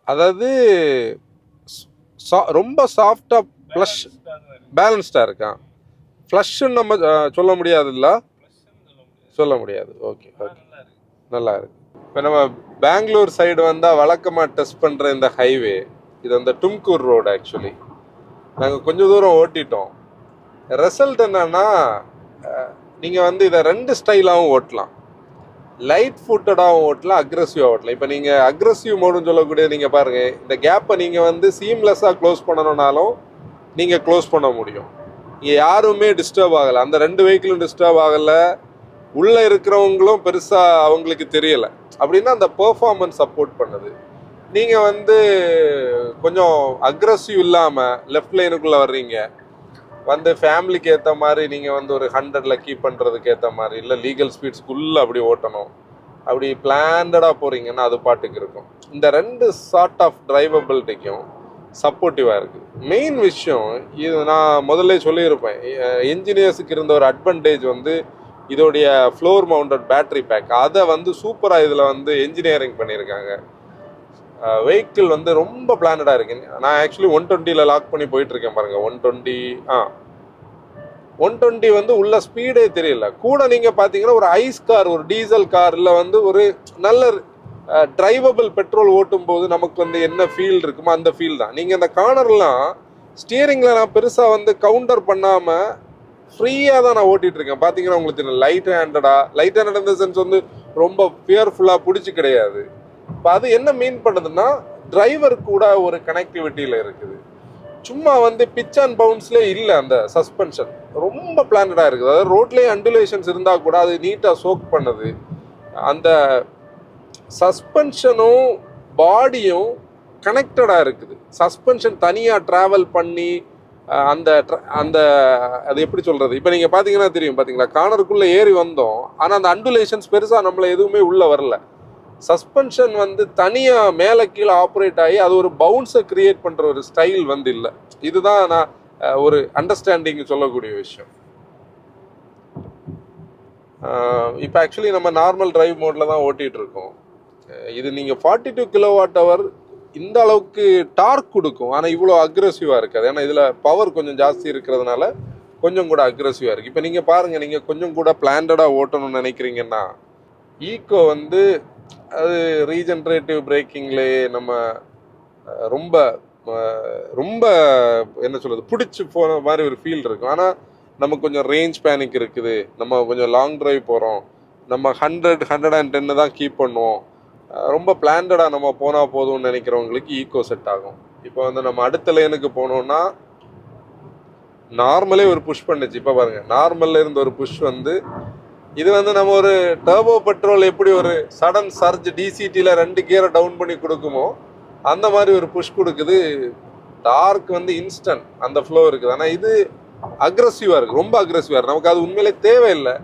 அதாவது ரொம்ப சாஃப்டாக ப்ளஷ் பேலன்ஸ்டாக இருக்கான். ஃப்ளஷ்ன்னு நம்ம சொல்ல முடியாதுல்ல, சொல்ல முடியாது. ஓகே ஓகே, நல்லா இருக்கு. இப்போ நம்ம பெங்களூர் சைடு வந்தால் வழக்கமாக டெஸ்ட் பண்ணுற இந்த ஹைவே இது அந்த டும்கூர் ரோடு. ஆக்சுவலி நாங்கள் கொஞ்சம் தூரம் ஓட்டிட்டோம். ரிசல்ட் என்னன்னா நீங்கள் வந்து இதை 2 ஸ்டைலாகவும் ஓட்டலாம். லைட் ஃபுட்டடாகவும் ஓட்டலாம், அக்ரெசிவாக ஓட்டலாம். இப்போ நீங்கள் அக்ரெசிவ் மோடுன்னு சொல்லக்கூடிய நீங்கள் பாருங்கள், இந்த கேப்பை நீங்கள் வந்து சீம்லெஸ்ஸாக க்ளோஸ் பண்ணணுன்னாலும் நீங்கள் க்ளோஸ் பண்ண முடியும். இங்கே யாருமே டிஸ்டர்ப் ஆகலை, அந்த 2 வெஹிக்கிளும் டிஸ்டர்ப் ஆகலை, உள்ளே இருக்கிறவங்களும் பெருசாக அவங்களுக்கு தெரியலை. அப்படின்னா அந்த பெர்ஃபார்மன்ஸ் சப்போர்ட் பண்ணுது. நீங்கள் வந்து கொஞ்சம் அக்ரெசிவ் இல்லாமல் லெஃப்ட் லைனுக்குள்ளே வர்றீங்க, வந்து ஃபேமிலிக்கு ஏற்ற மாதிரி நீங்கள் வந்து ஒரு 100ல் கீப் பண்ணுறதுக்கு ஏற்ற மாதிரி, இல்லை லீகல் ஸ்பீட்ஸ்க்குள்ளே அப்படி ஓட்டணும், அப்படி பிளான்டாக போகிறீங்கன்னா அது பாட்டுக்கு இருக்கும். இந்த 2 சார்ட் ஆஃப் டிரைவபிலிட்டிக்கும் சப்போர்ட்டிவாக இருக்குது. மெயின் விஷயம் இது நான் முதல்ல சொல்லியிருப்பேன், என்ஜினியர்ஸுக்கு இருந்த ஒரு அட்வான்டேஜ் வந்து இதோடைய ஃப்ளோர் மவுண்டட் பேட்ரி பேக். அதை வந்து சூப்பராக இதில் வந்து என்ஜினியரிங் பண்ணியிருக்காங்க. வெஹிக்கிள் வந்து ரொம்ப பிளானடாக இருக்கு. நான் ஆக்சுவலி 120ல் லாக் பண்ணி போயிட்டு இருக்கேன் பாருங்க. 120 வந்து உள்ள ஸ்பீடே தெரியல. கூட நீங்க பாத்தீங்கன்னா ஒரு ஐஸ் கார், ஒரு டீசல் கார்ல வந்து ஒரு நல்ல டிரைவபிள் பெட்ரோல் ஓட்டும் போது நமக்கு வந்து என்ன ஃபீல் இருக்குமோ அந்த ஃபீல் தான். நீங்க இந்த கார்னர்லாம் ஸ்டியரிங்ல நான் பெருசா வந்து கவுண்டர் பண்ணாம ஃப்ரீயா தான் நான் ஓட்டிட்டு இருக்கேன். பாத்தீங்கன்னா உங்களுக்கு லைட் ஹேண்டட் இந்த சென்ஸ் வந்து ரொம்ப ஃபியர்ஃபுல்லா பிடிச்சி கிடையாது. இப்போ அது என்ன மீன் பண்ணுதுன்னா டிரைவர் கூட ஒரு கனெக்டிவிட்டியில இருக்குது. சும்மா வந்து பிச் அண்ட் பவுன்ஸ்ல இல்ல. அந்த சஸ்பென்ஷன் ரொம்ப பிளானடா இருக்குது. அதாவது ரோட்லயே அண்டுலேஷன்ஸ் இருந்தா கூட அது நீட்டா சோக் பண்ணுது. அந்த சஸ்பென்ஷனும் பாடியும் கனெக்டடா இருக்குது. சஸ்பென்ஷன் தனியா டிராவல் பண்ணி அந்த அந்த அது எப்படி சொல்றது, இப்போ நீங்க பாத்தீங்கன்னா தெரியும். பாத்தீங்களா கார்னருக்குள்ள ஏறி வந்தோம், ஆனா அந்த அண்டுலேஷன்ஸ் பெருசா நம்மள எதுவுமே உள்ள வரல. சஸ்பென்ஷன் வந்து தனியா மேல கீழே ஆப்ரேட் ஆகி அது ஒரு பவுன்ஸை கிரியேட் பண்ற ஒரு ஸ்டைல் வந்து இல்லை. இதுதான் நான் ஒரு அண்டர்ஸ்டாண்டிங் சொல்லக்கூடிய விஷயம். இப்போ ஆக்சுவலி நம்ம நார்மல் டிரைவ் மோட்ல தான் ஓட்டிட்டு இருக்கோம். இது நீங்க 42 kWh இந்த அளவுக்கு டார்க் கொடுக்கும், ஆனா இவ்வளோ அக்ரெசிவா இருக்காது. ஏன்னா இதுல பவர் கொஞ்சம் ஜாஸ்தி இருக்கிறதுனால கொஞ்சம் கூட அக்ரெசிவா இருக்கு. இப்போ நீங்க பாருங்க, நீங்க கொஞ்சம் கூட பிளான்டடா ஓட்டணும்னு நினைக்கிறீங்கன்னா ஈக்கோ வந்து அது ரீஜென்ரேட்டிவ் பிரேக்கிங்லேயே நம்ம ரொம்ப ரொம்ப என்ன சொல்றது பிடிச்சி போன மாதிரி ஒரு ஃபீல் இருக்கும். ஆனால் நமக்கு கொஞ்சம் ரேஞ்ச் பேனிக் இருக்குது, நம்ம கொஞ்சம் லாங் டிரைவ் போகிறோம், நம்ம 110 தான் கீப் பண்ணுவோம், ரொம்ப பிளான்டடாக நம்ம போனால் போதும்னு நினைக்கிறவங்களுக்கு ஈக்கோ செட் ஆகும். இப்போ வந்து நம்ம அடுத்த லேனுக்கு போனோம்னா நார்மலே ஒரு புஷ் பண்ணுச்சு. இப்போ பாருங்க, நார்மல்ல இருந்த ஒரு புஷ் வந்து இது வந்து நம்ம ஒரு டர்போ பெட்ரோல் எப்படி ஒரு சடன் சர்ஜ் டிசிடியில் 2 கியரை டவுன் பண்ணி கொடுக்குமோ அந்த மாதிரி ஒரு புஷ் கொடுக்குது. டார்க் வந்து இன்ஸ்டன்ட் அந்த ஃப்ளோ இருக்குது. ஆனால் இது அக்ரெசிவாக இருக்குது, ரொம்ப அக்ரெசிவாக இருக்குது. நமக்கு அது உண்மையிலே தேவையில்லை.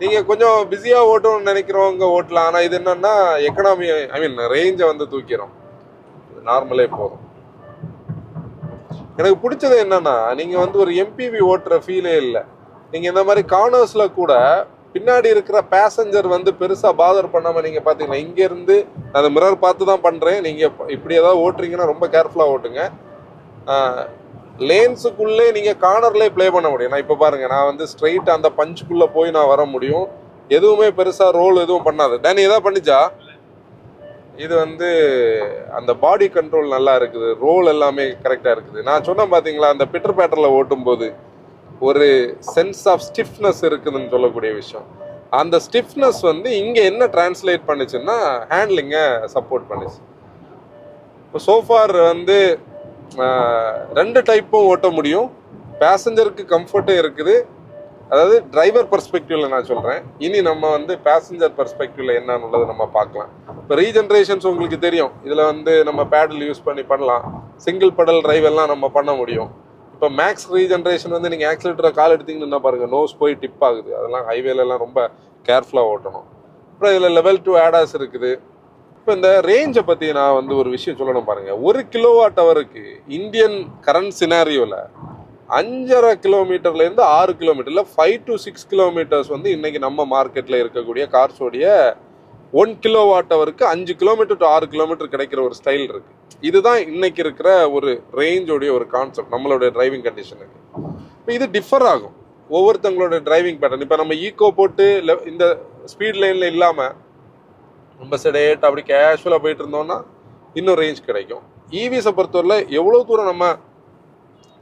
நீங்கள் கொஞ்சம் பிஸியாக ஓட்டணும்னு நினைக்கிறவங்க ஓட்டலாம். ஆனால் இது என்னன்னா எக்கனாமி, ரேஞ்சை வந்து தூக்கிறோம். நார்மலே போதும். எனக்கு பிடிச்சது என்னன்னா நீங்கள் வந்து ஒரு எம்பிவி ஓட்டுற ஃபீலே இல்லை. நீங்கள் இந்த மாதிரி கார்னர்ஸில் கூட பின்னாடி இருக்கிற பேசஞ்சர் வந்து பெருசாக பாதர் பண்ணாமல் நீங்கள் பார்த்தீங்கன்னா இங்கேருந்து நான் அந்த மிரர் பார்த்து தான் பண்ணுறேன். நீங்கள் இப்படி ஏதாவது ஓட்டுறீங்கன்னா ரொம்ப கேர்ஃபுல்லாக ஓட்டுங்க. லேன்ஸுக்குள்ளே நீங்கள் கார்னர்லேயே ப்ளே பண்ண முடியும். நான் இப்போ பாருங்கள், நான் வந்து ஸ்ட்ரைட் அந்த பஞ்சுக்குள்ளே போய் நான் வர முடியும். எதுவுமே பெருசாக ரோல் எதுவும் பண்ணாது. டேனி எதாவது பண்ணிச்சா? இது வந்து அந்த பாடி கண்ட்ரோல் நல்லா இருக்குது, ரோல் எல்லாமே கரெக்டாக இருக்குது. நான் சொன்னேன் பார்த்தீங்களா, அந்த பிட்டர் பேட்டரில் ஓட்டும்போது ஒரு சென்ஸ் ஆஃப் ஸ்டிஃப்னஸ் இருக்குதுன்னு சொல்லக்கூடிய விஷயம். அந்த ஸ்டிஃப்னஸ் வந்து இங்கே என்ன டிரான்ஸ்லேட் பண்ணுச்சுன்னா ஹேண்ட்லிங்கை சப்போர்ட் பண்ணுச்சு. இப்போ சோஃபார் வந்து 2 டைப்பும் ஓட்ட முடியும். பேசஞ்சருக்கு கம்ஃபர்ட்டும் இருக்குது, அதாவது டிரைவர் பர்ஸ்பெக்டிவ்ல நான் சொல்கிறேன். இனி நம்ம வந்து பேசஞ்சர் பர்ஸ்பெக்டிவ்ல என்னன்னுள்ளதை நம்ம பார்க்கலாம். இப்போ ரீஜென்ரேஷன்ஸ் உங்களுக்கு தெரியும். இதில் வந்து நம்ம பேடல் யூஸ் பண்ணலாம், சிங்கிள் பெடல் டிரைவ் எல்லாம் நம்ம பண்ண முடியும். இப்போ மேக்ஸ் ரீஜென்ரேஷன் வந்து நீங்கள் ஆக்சிலேட்டரை கால் எடுத்தீங்கன்னா பாருங்க, நோஸ் போய் டிப் ஆகுது. அதெல்லாம் ஹைவேலெல்லாம் ரொம்ப கேர்ஃபுல்லாக ஓட்டணும். அப்புறம் இதில் லெவல் 2 ADAS இருக்குது. இப்போ இந்த ரேஞ்சை பற்றி நான் வந்து ஒரு விஷயம் சொல்லணும் பாருங்க. 1 kWh இந்தியன் கரண்ட் சினாரியோவில் 5.5 கிலோமீட்டர்லேருந்து 6 கிலோமீட்டரில் 5 to 6 கிலோமீட்டர்ஸ் வந்து இன்னைக்கு நம்ம மார்க்கெட்டில் இருக்கக்கூடிய கார்ஸோடைய 1 kWh 5 கிலோமீட்டர் டு 6 கிலோமீட்டர் கிடைக்கிற ஒரு ஸ்டைல் இருக்கு. இதுதான் இன்னைக்கு இருக்கிற ஒரு ரேஞ்சோடைய ஒரு கான்செப்ட் நம்மளுடைய டிரைவிங் கண்டிஷனுக்கு. இப்போ இது டிஃபர் ஆகும் ஒவ்வொருத்தவங்களோட டிரைவிங் பேட்டர்ன். இப்போ நம்ம ஈக்கோ போட்டு இந்த ஸ்பீட் லைனில் இல்லாமல் ரொம்ப செடேட் அப்படி கேஷுவலாக போயிட்டு இருந்தோம்னா இன்னும் ரேஞ்ச் கிடைக்கும். ஈவிஸை பொறுத்தவரையில் எவ்வளோ தூரம் நம்ம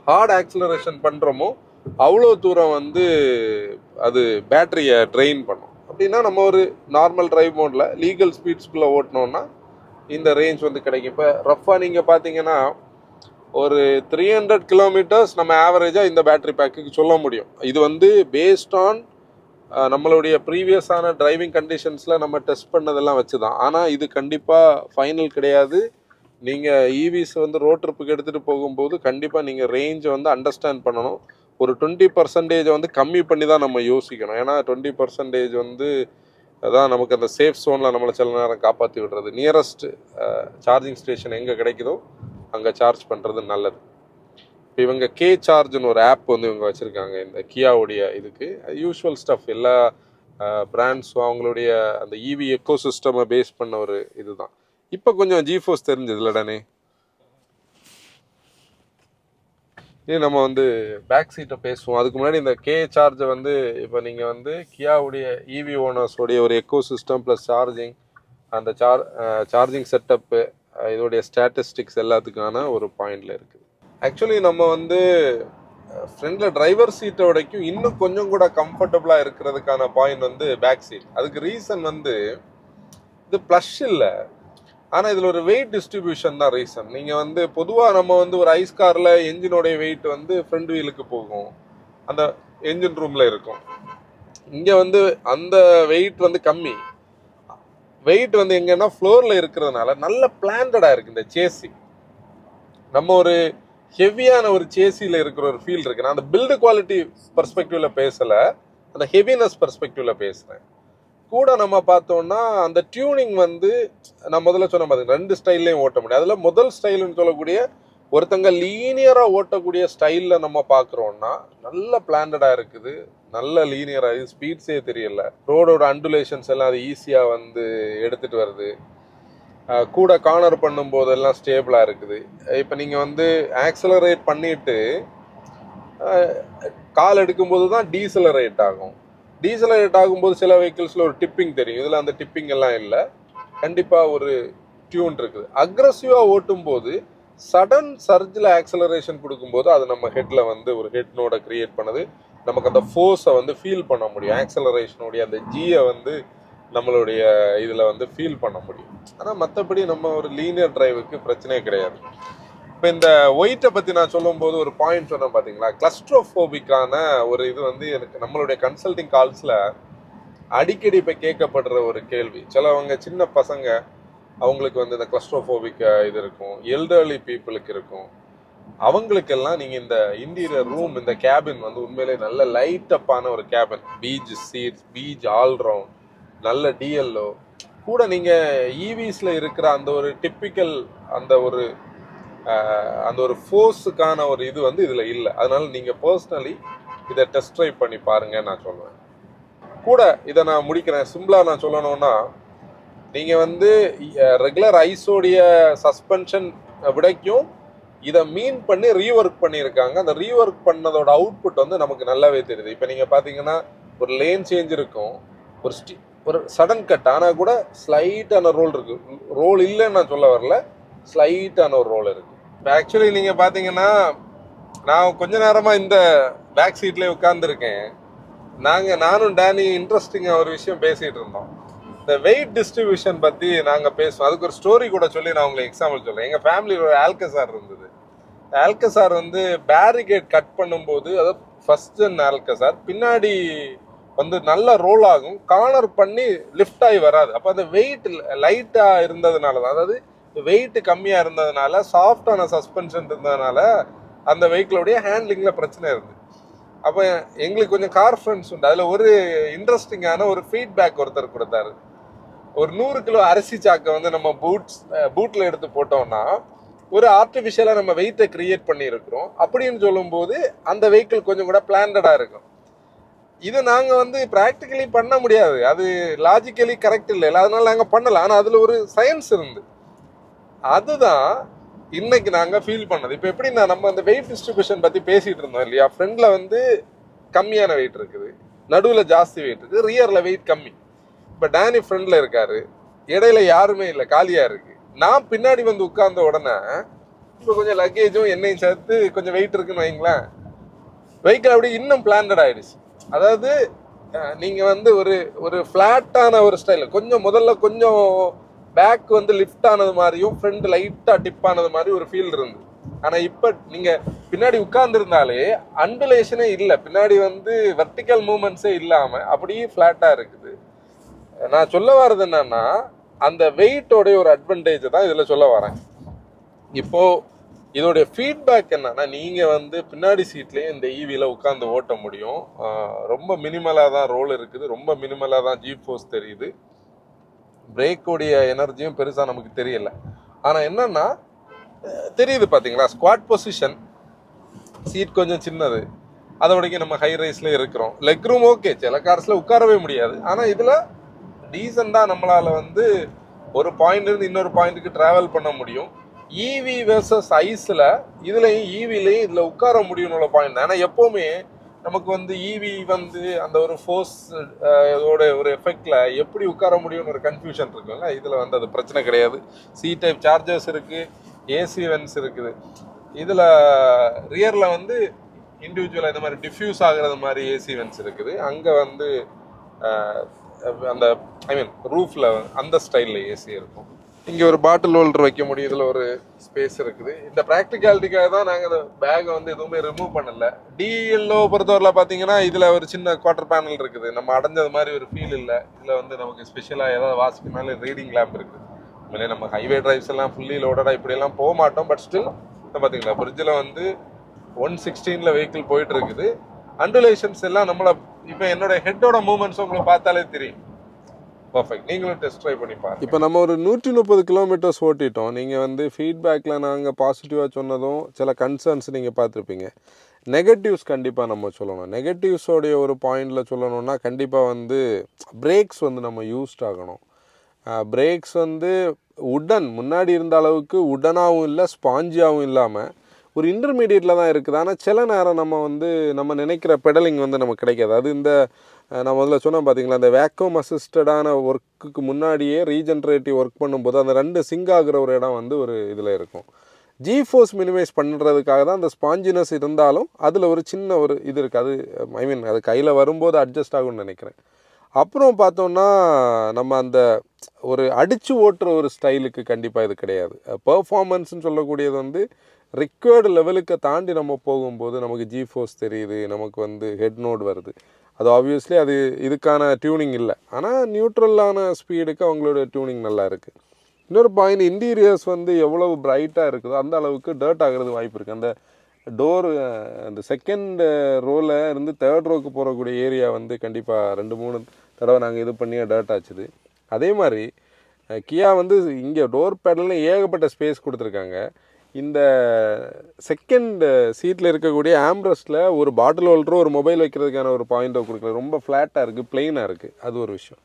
ஹார்ட் ஆக்சிலரேஷன் பண்ணுறோமோ அவ்வளோ தூரம் வந்து அது பேட்டரியை ட்ரெயின் பண்ணும். அப்படின்னா நம்ம ஒரு நார்மல் டிரைவ் மோடில் லீகல் ஸ்பீட்ஸ்குள்ளே ஓட்டினோன்னா இந்த ரேஞ்ச் வந்து கிடைக்கும். இப்போ ரஃபாக நீங்கள் பார்த்தீங்கன்னா ஒரு 300 கிலோமீட்டர்ஸ் நம்ம ஆவரேஜாக இந்த பேட்டரி பேக்குக்கு சொல்ல முடியும். இது வந்து பேஸ்ட் ஆன் நம்மளுடைய ப்ரீவியஸான டிரைவிங் கண்டிஷன்ஸில் நம்ம டெஸ்ட் பண்ணதெல்லாம் வச்சு தான். ஆனால் இது கண்டிப்பாக ஃபைனல் கிடையாது. நீங்கள் ஈவிஸ் வந்து ரோட் ட்ரிப்புக்கு எடுத்துகிட்டு போகும்போது கண்டிப்பாக நீங்கள் ரேஞ்சை வந்து அண்டர்ஸ்டாண்ட் பண்ணணும். ஒரு 20% வந்து கம்மி பண்ணி தான் நம்ம யோசிக்கணும். ஏன்னா 20% வந்து அதான் நமக்கு அந்த சேஃப் ஜோனில் நம்மளை சில நேரம் காப்பாற்றி விடுறது. நியரஸ்ட் சார்ஜிங் ஸ்டேஷன் எங்கே கிடைக்குதோ அங்கே சார்ஜ் பண்ணுறது நல்லது. இப்போ இவங்க கே சார்ஜ்னு ஒரு ஆப் வந்து இவங்க வச்சுருக்காங்க இந்த கியாவுடைய இதுக்கு. யூஸ்வல் ஸ்டஃப் எல்லா பிராண்ட்ஸும் அவங்களுடைய அந்த இவி எக்கோ சிஸ்டமை பேஸ் பண்ண ஒரு இதுதான். இப்போ கொஞ்சம் ஜிஃபோர்ஸ் தெரிஞ்சது இல்லடானே. இது நம்ம வந்து பேக் சீட்டை பேசுவோம். அதுக்கு முன்னாடி இந்த கே சார்ஜை வந்து இப்போ நீங்கள் வந்து கியாவுடைய இவி ஓனர்ஸோடைய ஒரு எக்கோ சிஸ்டம் ப்ளஸ் சார்ஜிங், அந்த சார்ஜிங் செட்டப்பு, இதோடைய ஸ்டாட்டிஸ்டிக்ஸ் எல்லாத்துக்கான ஒரு பாயிண்டில் இருக்குது. ஆக்சுவலி நம்ம வந்து ஃப்ரண்டில் டிரைவர் சீட்டை வரைக்கும் இன்னும் கொஞ்சம் கூட கம்ஃபர்டபுளாக இருக்கிறதுக்கான பாயிண்ட் வந்து பேக் சீட். அதுக்கு ரீசன் வந்து இது ப்ளஷ் இல்லை, ஆனால் இதில் ஒரு வெயிட் டிஸ்ட்ரிபியூஷன் தான் ரீசன். நீங்கள் வந்து பொதுவாக நம்ம வந்து ஒரு ஐஸ் காரில் என்ஜினோடைய வெயிட் வந்து ஃப்ரண்ட் வீலுக்கு போகும், அந்த என்ஜின் ரூமில் இருக்கும். இங்கே வந்து அந்த வெயிட் வந்து கம்மி. வெயிட் வந்து எங்கன்னா ஃப்ளோரில் இருக்கிறதுனால நல்ல பிளான்டடாக இருக்குது இந்த சேசி. நம்ம ஒரு ஹெவியான ஒரு சேசியில் இருக்கிற ஒரு ஃபீல் இருக்கு. நான் அந்த பில்டு குவாலிட்டி பெர்ஸ்பெக்டிவ்ல பேசலை, அந்த ஹெவினஸ் பெர்ஸ்பெக்டிவ்ல பேசுகிறேன். கூட நம்ம பார்த்தோம்னா அந்த டியூனிங் வந்து நான் முதல்ல சொன்ன மாதிரி 2 ஸ்டைல்லையும் ஓட்ட முடியும். அதில் முதல் ஸ்டைல்னு சொல்லக்கூடிய ஒருத்தங்க லீனியராக ஓட்டக்கூடிய ஸ்டைலில் நம்ம பார்க்குறோன்னா நல்ல பிளான்டடாக இருக்குது, நல்ல லீனியராக, ஸ்பீட்ஸே தெரியல, ரோடோட அண்டுலேஷன்ஸ் எல்லாம் அது ஈஸியாக வந்து எடுத்துகிட்டு வருது. கூட கார்னர் பண்ணும் போதெல்லாம் ஸ்டேபிளாக இருக்குது. இப்போ நீங்கள் வந்து ஆக்சலரேட் பண்ணிட்டு கால் எடுக்கும்போது தான் டீசலரேட் ஆகும். டீசலரேட் ஆகும்போது சில வெஹிக்கிள்ஸில் ஒரு டிப்பிங் தெரியும், இதில் அந்த டிப்பிங் எல்லாம் இல்லை. கண்டிப்பாக ஒரு டியூன் இருக்குது. அக்ரஸிவாக ஓட்டும் போது சடன் சர்ஜில் ஆக்சலரேஷன் கொடுக்கும்போது அது நம்ம ஹெட்டில் வந்து ஒரு ஹெட் நோட கிரியேட் பண்ணது, நமக்கு அந்த ஃபோர்ஸை வந்து ஃபீல் பண்ண முடியும். ஆக்சலரேஷனுடைய அந்த ஜியை வந்து நம்மளுடைய இதில் வந்து ஃபீல் பண்ண முடியும். ஆனால் மற்றபடி நம்ம ஒரு லீனியர் டிரைவுக்கு பிரச்சனையே கிடையாது. இப்போ இந்த ஒயிட்டை பற்றி நான் சொல்லும்போது ஒரு பாயிண்ட் சொன்னேன் பார்த்தீங்களா, கிளஸ்ட்ரோஃபோபிக்கான ஒரு இது வந்து எனக்கு நம்மளுடைய கன்சல்டிங் கால்ஸில் அடிக்கடி இப்போ கேட்கப்படுற ஒரு கேள்வி. சிலவங்க சின்ன பசங்க அவங்களுக்கு வந்து இந்த கிளஸ்ட்ரோஃபோபிக் இது இருக்கும், எல்டர்லி பீப்புளுக்கு இருக்கும். அவங்களுக்கெல்லாம் நீங்கள் இந்த இன்டீரியர் ரூம், இந்த கேபின் வந்து உண்மையிலே நல்ல லைட்டப்பான ஒரு cabin, beige seats, beige all round, நல்ல டிஎல்ஓ கூட. நீங்கள் ஈவிஸில் இருக்கிற அந்த ஒரு டிப்பிக்கல் அந்த ஒரு ஃபோர்ஸுக்கான ஒரு இது வந்து இதில் இல்லை. அதனால நீங்கள் பர்சனலி இதை டெஸ்ட் ட்ரைவ் பண்ணி பாருங்க நான் சொல்லுவேன். கூட இதை நான் முடிக்கிறேன். சிம்பிளாக நான் சொல்லணும்னா, நீங்கள் வந்து ரெகுலர் ஐஸோடைய சஸ்பென்ஷன் விடைக்கும் இதை மீன் பண்ணி ரீஒர்க் பண்ணியிருக்காங்க. அந்த ரீஒர்க் பண்ணதோட அவுட்புட் வந்து நமக்கு நல்லாவே தெரியுது. இப்போ நீங்கள் பார்த்தீங்கன்னா ஒரு லேன் சேஞ்ச் இருக்கும், ஒரு சடன் கட், ஆனால் கூட ஸ்லைட்டான ரோல் இருக்கு. ரோல் இல்லைன்னு நான் சொல்ல வரல, ஸ்லைட்டான ஒரு ரோல் இருக்கு. இப்போ ஆக்சுவலி நீங்கள் பார்த்தீங்கன்னா நான் கொஞ்ச நேரமாக இந்த பேக் சீட்லேயே உட்காந்துருக்கேன். நானும் டேனி இன்ட்ரெஸ்டிங்காக ஒரு விஷயம் பேசிகிட்டு இருந்தோம். இந்த வெயிட் டிஸ்ட்ரிபியூஷன் பற்றி நாங்கள் பேசுவோம். அதுக்கு ஒரு ஸ்டோரி கூட சொல்லி நான் உங்களுக்கு எக்ஸாம்பிள் சொல்கிறேன். எங்கள் ஃபேமிலியில் ஒரு ஆல்கசார் இருந்தது. ஆல்கசார் வந்து பேரிகேட் கட் பண்ணும்போது, அதாவது ஃபர்ஸ்ட் ஜென் ஆல்கசார் பின்னாடி வந்து நல்ல ரோல் ஆகும், கார்னர் பண்ணி லிஃப்ட் ஆகி வராது. அப்போ அந்த வெயிட் லைட்டாக இருந்ததுனால தான், அதாவது வெயிட் கம்மியாக இருந்ததுனால, சாஃப்டான சஸ்பென்ஷன் இருந்ததுனால அந்த வெஹிக்கிளோடைய ஹேண்ட்லிங்கில் பிரச்சனை இருந்து. அப்போ எங்களுக்கு கொஞ்சம் கார் ஃப்ரெண்ட்ஸ் உண்டு. அதில் ஒரு இன்ட்ரெஸ்டிங்கான ஒரு ஃபீட்பேக் ஒருத்தர் கொடுத்தாரு. ஒரு 100 கிலோ அரிசி சாக்கை வந்து நம்ம பூட்டில் எடுத்து போட்டோம்னா ஒரு ஆர்டிஃபிஷியலாக நம்ம வெயிட்டை கிரியேட் பண்ணியிருக்கிறோம் அப்படின்னு சொல்லும்போது அந்த வெஹிக்கிள் கொஞ்சம் கூட பிளான்டடாக இருக்கும். இது நாங்கள் வந்து ப்ராக்டிக்கலி பண்ண முடியாது, அது லாஜிக்கலி கரெக்ட் இல்லை, அதனால நாங்கள் பண்ணலாம். ஆனால் அதில் ஒரு சயின்ஸ் இருந்து அதுதான் இன்னைக்கு நாங்கள் ஃபீல் பண்ணது. இப்போ எப்படின்னா, நம்ம அந்த வெயிட் டிஸ்ட்ரிபியூஷன் பற்றி பேசிகிட்டு இருந்தோம் இல்லையா. ஃப்ரண்டில் வந்து கம்மியான வெயிட் இருக்குது, நடுவில் ஜாஸ்தி வெயிட் இருக்குது, ரியரில் வெயிட் கம்மி. இப்போ டேனி ஃப்ரண்டில் இருக்காரு, இடையில யாருமே இல்லை, காலியாக இருக்குது. நான் பின்னாடி வந்து உட்கார்ந்த உடனே இப்போ கொஞ்சம் லக்கேஜும் என்னையும் சேர்த்து கொஞ்சம் வெயிட் இருக்குன்னு வைங்களேன், வெஹிக்கிள் அப்படி இன்னும் பிளான்டட் ஆகிடுச்சு. அதாவது நீங்கள் வந்து ஒரு ஃப்ளாட்டான ஒரு ஸ்டைல், கொஞ்சம் முதல்ல கொஞ்சம் பேக் வந்து லிஃப்ட் ஆனது மாதிரியும் ஃப்ரண்ட் லைட்டாக டிப் ஆனது மாதிரி ஒரு ஃபீல் இருந்து. ஆனால் இப்போ நீங்கள் பின்னாடி உட்கார்ந்துருந்தாலே அண்டுலேஷனே இல்லை, பின்னாடி வந்து வெர்டிக்கல் மூமெண்ட்ஸே இல்லாமல் அப்படியே ஃப்ளாட்டாக இருக்குது. நான் சொல்ல வர்றது என்னன்னா, அந்த வெயிட்டோடைய ஒரு அட்வான்டேஜ் தான் இதில் சொல்ல வரேன். இப்போது இதோடைய ஃபீட்பேக் என்னன்னா, நீங்கள் வந்து பின்னாடி சீட்லேயே இந்த ஈவியில் உட்காந்து ஓட்ட முடியும். ரொம்ப மினிமலாக தான் ரோல் இருக்குது, ரொம்ப மினிமலாக தான் ஜி ஃபோர்ஸ் தெரியுது, பிரேக்கோடைய எனர்ஜியும் பெருசாக நமக்கு தெரியல. ஆனால் என்னன்னா தெரியுது பார்த்தீங்களா, ஸ்குவாட் பொசிஷன், சீட் கொஞ்சம் சின்னது, அதோடக்கு நம்ம ஹை ரைஸில் இருக்கிறோம். லெக் ரூம் ஓகே, சில கார்ஸில் உட்காரவே முடியாது, ஆனால் இதில் டீசெண்டாக நம்மளால் வந்து ஒரு பாயிண்ட் இருந்து இன்னொரு பாயிண்ட்டுக்கு டிராவல் பண்ண முடியும். இவி வெர்சஸ் ஐஸில் இதுலையும் ஈவிலையும் இதில் உட்கார முடியும்னு பாயிண்ட். ஆனால் எப்போவுமே நமக்கு வந்து இவி வந்து அந்த ஒரு ஃபோர்ஸ் இதோட ஒரு எஃபெக்டில் எப்படி உட்கார முடியும்னு ஒரு கன்ஃபியூஷன் இருக்குல்ல, இதில் வந்து அது பிரச்சனை கிடையாது. சி டைப் சார்ஜர்ஸ் இருக்குது, ஏசி வென்ஸ் இருக்குது. இதில் ரியரில் வந்து இண்டிவிஜுவலாக இந்த மாதிரி டிஃப்யூஸ் ஆகிறது மாதிரி ஏசி வென்ஸ் இருக்குது. அங்கே வந்து அந்த ரூஃபில் அந்த ஸ்டைலில் ஏசி இருக்கும். இங்கே ஒரு பாட்டில் ஹோல்டர் வைக்க முடியும், இதில் ஒரு ஸ்பேஸ் இருக்குது. இந்த ப்ராக்டிகாலிட்டிக்காக தான் நாங்கள் அந்த பேக்கை வந்து எதுவுமே ரிமூவ் பண்ணலை. டிஎல்லோ பொறுத்தவரையில் பார்த்தீங்கன்னா இதில் ஒரு சின்ன குவார்டர் பேனல் இருக்குது. நம்ம அடைஞ்சது மாதிரி ஒரு ஃபீல் இல்லை. இதில் வந்து நமக்கு ஸ்பெஷலாக ஏதாவது வாசிக்கனாலும் ரீடிங் லேம்ப் இருக்குது. உண்மையிலே நம்ம ஹைவே டிரைவ்ஸ் எல்லாம் ஃபுல்லி லோடடாக இப்படியெல்லாம் போக மாட்டோம். பட் ஸ்டில் பார்த்தீங்களா பிரிட்ஜில் வந்து 116 வெஹிக்கிள் போயிட்டு இருக்குது. அண்டுலேஷன்ஸ் எல்லாம் நம்மளை இப்போ என்னோட ஹெட்டோட மூவ்மெண்ட்ஸ் உங்களுக்கு பார்த்தாலே தெரியும். பர்ஃபெக்ட். நீங்களும் டெஸ்ட் ட்ரை பண்ணி பாருங்க. இப்போ நம்ம ஒரு 130 கிலோமீட்டர்ஸ் ஓட்டிட்டோம். நீங்கள் வந்து ஃபீட்பேக்கில் நாங்கள் பாசிட்டிவாக சொன்னதும் சில கன்சர்ன்ஸ் நீங்கள் பார்த்துருப்பீங்க. நெகட்டிவ்ஸ் கண்டிப்பாக நம்ம சொல்லணும். நெகட்டிவ்ஸோடைய ஒரு பாயிண்டில் சொல்லணும்னா கண்டிப்பாக வந்து பிரேக்ஸ் வந்து நம்ம யூஸ்ட் ஆகணும். பிரேக்ஸ் வந்து உடன் முன்னாடி இருந்த அளவுக்கு உடனாகவும் இல்லை, ஸ்பாஞ்சியாகவும் இல்லாமல் ஒரு இன்டர்மீடியட்டில் தான் இருக்குது. ஆனால் சில நேரம் நம்ம நினைக்கிற பெடலிங் வந்து நமக்கு கிடைக்காது. அது இந்த நான் முதல்ல சொன்னேன் பார்த்தீங்களா, அந்த வேக்யூம் அசிஸ்டடான ஒர்க்குக்கு முன்னாடியே ரீஜென்ரேட்டிவ் ஒர்க் பண்ணும்போது அந்த ரெண்டு சிங்க் ஆகிற ஒரு இடம் வந்து ஒரு இதில் இருக்கும். ஜி ஃபோர்ஸ் மினிமைஸ் பண்ணுறதுக்காக தான் அந்த ஸ்பாஞ்சினஸ் இருந்தாலும் அதில் ஒரு சின்ன ஒரு இது இருக்குது. அது அது கையில் வரும்போது அட்ஜஸ்ட் ஆகும்னு நினைக்கிறேன். அப்புறம் பார்த்தோன்னா நம்ம அந்த ஒரு அடித்து ஓட்டுற ஒரு ஸ்டைலுக்கு கண்டிப்பாக இது கிடையாது. பெர்ஃபார்மன்ஸ்னு சொல்லக்கூடியது வந்து ரிக்வயர்டு லெவலுக்கு தாண்டி நம்ம போகும்போது நமக்கு ஜி ஃபோர்ஸ் தெரியுது, நமக்கு வந்து ஹெட் நோட் வருது. அது ஆப்வியஸ்லி அது இதுக்கான டியூனிங் இல்லை. ஆனால் நியூட்ரலான ஸ்பீடுக்கு அவங்களோட டியூனிங் நல்லா இருக்குது. இன்னொரு பாயிண்ட், இன்டீரியர்ஸ் வந்து எவ்வளவு பிரைட்டாக இருக்குதோ அந்த அளவுக்கு டர்ட் ஆகிறது வாய்ப்பு இருக்குது. அந்த டோர் அந்த செகண்ட் ரோவில் இருந்து தேர்ட் ரோக்கு போகக்கூடிய ஏரியா வந்து கண்டிப்பாக 2-3 தடவை நாங்கள் இது பண்ணி டர்ட் ஆச்சுது. அதே மாதிரி கியா வந்து இங்கே டோர் பேடலில் ஏகப்பட்ட ஸ்பேஸ் கொடுத்துருக்காங்க. இந்த செகண்ட் சீட்டில் இருக்கக்கூடிய ஆம்ரஸ்டில் ஒரு பாட்டில் ஹோல்டரும் ஒரு மொபைல் வைக்கிறதுக்கான ஒரு பாயிண்ட்டை கொடுக்கல. ரொம்ப ஃப்ளாட்டாக இருக்குது, பிளெயினாக இருக்குது. அது ஒரு விஷயம்.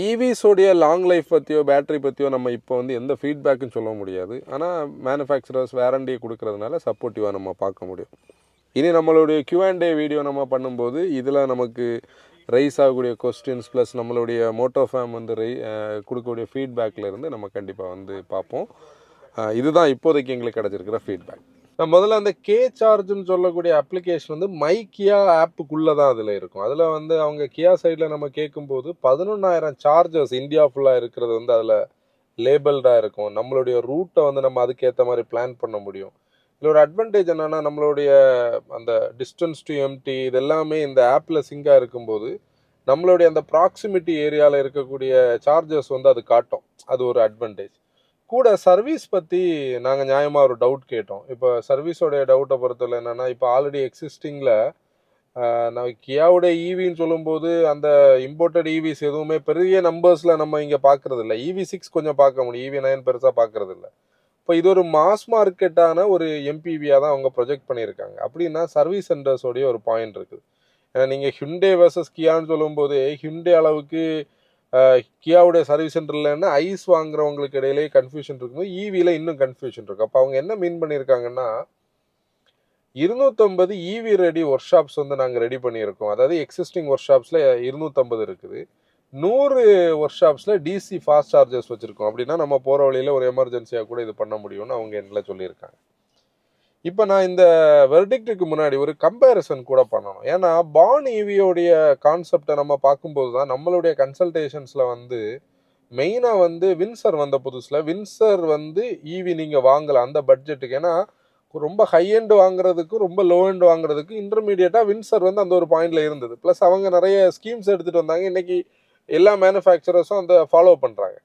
ஈவிஸோடைய லாங் லைஃப் பற்றியோ பேட்டரி பற்றியோ நம்ம இப்போ வந்து எந்த ஃபீட்பேக்குன்னு சொல்ல முடியாது. ஆனால் மேனுஃபேக்சரர்ஸ் வேரண்டியை கொடுக்கறதுனால சப்போர்ட்டிவாக நம்ம பார்க்க முடியும். இனி நம்மளுடைய Q&A வீடியோ நம்ம பண்ணும்போது இதில் நமக்கு ரைஸ் ஆகக்கூடிய கொஸ்டின்ஸ் ப்ளஸ் நம்மளுடைய மோட்டோஃபேம் வந்து கொடுக்கக்கூடிய ஃபீட்பேக்கில் இருந்து நம்ம கண்டிப்பாக வந்து பார்ப்போம். இதுதான் இப்போதைக்கு எங்களுக்கு கிடச்சிருக்கிற ஃபீட்பேக். நான் முதல்ல அந்த கே சார்ஜ்னு சொல்லக்கூடிய அப்ளிகேஷன் வந்து மை கியா ஆப்புக்குள்ளே தான் அதில் இருக்கும். அதில் வந்து அவங்க கியா சைடில் நம்ம கேட்கும்போது 11,000 சார்ஜர்ஸ் இந்தியா ஃபுல்லாக இருக்கிறது வந்து அதில் லேபிள்டாக இருக்கும். நம்மளுடைய ரூட்டை வந்து நம்ம அதுக்கேற்ற மாதிரி பிளான் பண்ண முடியும். இதில் ஒரு அட்வான்டேஜ் என்னென்னா நம்மளுடைய அந்த டிஸ்டன்ஸ் டு எம்டி இதெல்லாமே இந்த ஆப்பில் சிங்காக இருக்கும்போது நம்மளுடைய அந்த ப்ராக்சிமிட்டி ஏரியாவில் இருக்கக்கூடிய சார்ஜர்ஸ் வந்து அது காட்டும். அது ஒரு அட்வான்டேஜ். கூட சர்வீஸ் பற்றி நாங்கள் நியாயமாக ஒரு டவுட் கேட்டோம். இப்போ சர்வீஸோடைய டவுட்டை பொறுத்தவரை என்னென்னா, இப்போ ஆல்ரெடி எக்ஸிஸ்டிங்கில் நான் கியாவோட ஈவின்னு சொல்லும்போது அந்த இம்போர்ட்டட் ஈவிஸ் எதுவுமே பெரிய நம்பர்ஸில் நம்ம இங்கே பார்க்குறது இல்லை. EV6 கொஞ்சம் பார்க்க முடியும், EV9 பெருசாக பார்க்குறது இல்லை. இப்போ இது ஒரு மாஸ் மார்க்கெட்டான ஒரு எம்பிவியாக தான் அவங்க ப்ரொஜெக்ட் பண்ணியிருக்காங்க. அப்படின்னா சர்வீஸ் சென்டர்ஸோடைய ஒரு பாயிண்ட் இருக்குது. ஏன்னா நீங்கள் ஹிண்டே வர்சஸ் கியான்னு சொல்லும்போது ஹிண்டே அளவுக்கு கியாவுடைய சர்வீஸ் சென்டர்லன்னா ஐஸ் வாங்குறவங்களுக்கு இடையிலேயே கன்ஃபியூஷன் இருக்கும்போது ஈவியில் இன்னும் கன்ஃபியூஷன் இருக்குது. அப்போ அவங்க என்ன மீன் பண்ணியிருக்காங்கன்னா 250 EV ரெடி ஒர்க் ஷாப்ஸ் வந்து நாங்கள் ரெடி பண்ணியிருக்கோம். அதாவது எக்ஸிஸ்டிங் ஒர்க் ஷாப்ஸில் 250 இருக்குது. 100 ஒர்க் ஷாப்ஸில் DC ஃபாஸ்ட் சார்ஜர்ஸ் வச்சுருக்கோம். அப்படின்னா நம்ம போகிற வழியில் ஒரு எமர்ஜென்சியாக கூட இது பண்ண முடியும்னு அவங்க என்ன சொல்லியிருக்காங்க. இப்போ நான் இந்த வெர்டிக்ட்டுக்கு முன்னாடி ஒரு கம்பேரிசன் கூட பண்ணணும். ஏன்னா பான் ஈவியோடைய கான்செப்டை நம்ம பார்க்கும்போது தான் நம்மளுடைய கன்சல்டேஷன்ஸில் வந்து மெயினாக வந்து வின்சர் வந்த புதுசில் வின்சர் வந்து ஈவி நீங்கள் வாங்கலாம் அந்த பட்ஜெட்டுக்கு. ஏன்னா ரொம்ப ஹை எண்ட் வாங்குறதுக்கு ரொம்ப லோ எண்ட் வாங்குறதுக்கு இன்டர்மீடியட்டாக வின்சர் வந்து அந்த ஒரு பாயிண்டில் இருந்தது. ப்ளஸ் அவங்க நிறைய ஸ்கீம்ஸ் எடுத்துகிட்டு வந்தாங்க. இன்றைக்கி எல்லா மேனுஃபேக்சரர்ஸும் அந்த ஃபாலோ பண்ணுறாங்க.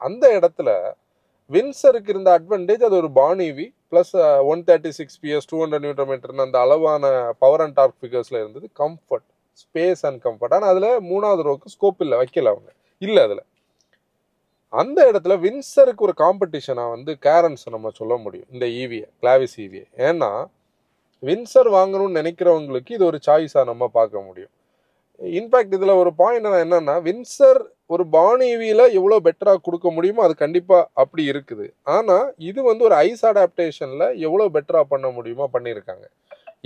அந்த இடத்துல வின்சருக்கு இருந்த அட்வான்டேஜ் அது ஒரு பான் ஈவி ப்ளஸ் 136 PS 200 நியூட்டன் அந்த அளவான பவர் அண்ட் டார்க் ஃபிகர்ஸில் இருந்தது. Comfort, space and comfort. ஆனால் அதில் 3வது ரோக்கு ஸ்கோப் இல்லை, வைக்கல அவங்க இல்லை. அதில் அந்த இடத்துல வின்சருக்கு ஒரு காம்படிஷனாக வந்து கேரன்ஸ் நம்ம சொல்ல முடியும் இந்த ஈவியை, கிளாவிஸ் ஈவியை. ஏன்னா வின்சர் வாங்கணும்னு நினைக்கிறவங்களுக்கு இது ஒரு சாய்ஸாக நம்ம பார்க்க முடியும். இன்ஃபேக்ட் இதில் ஒரு பாயிண்ட் என்னன்னா வின்சர் ஒரு பான் ஈவியில் எவ்வளோ பெட்டராக கொடுக்க முடியுமோ அது கண்டிப்பாக அப்படி இருக்குது. ஆனால் இது வந்து ஒரு ஐஸ் அடாப்டேஷனில் எவ்வளோ பெட்டராக பண்ண முடியுமோ பண்ணியிருக்காங்க.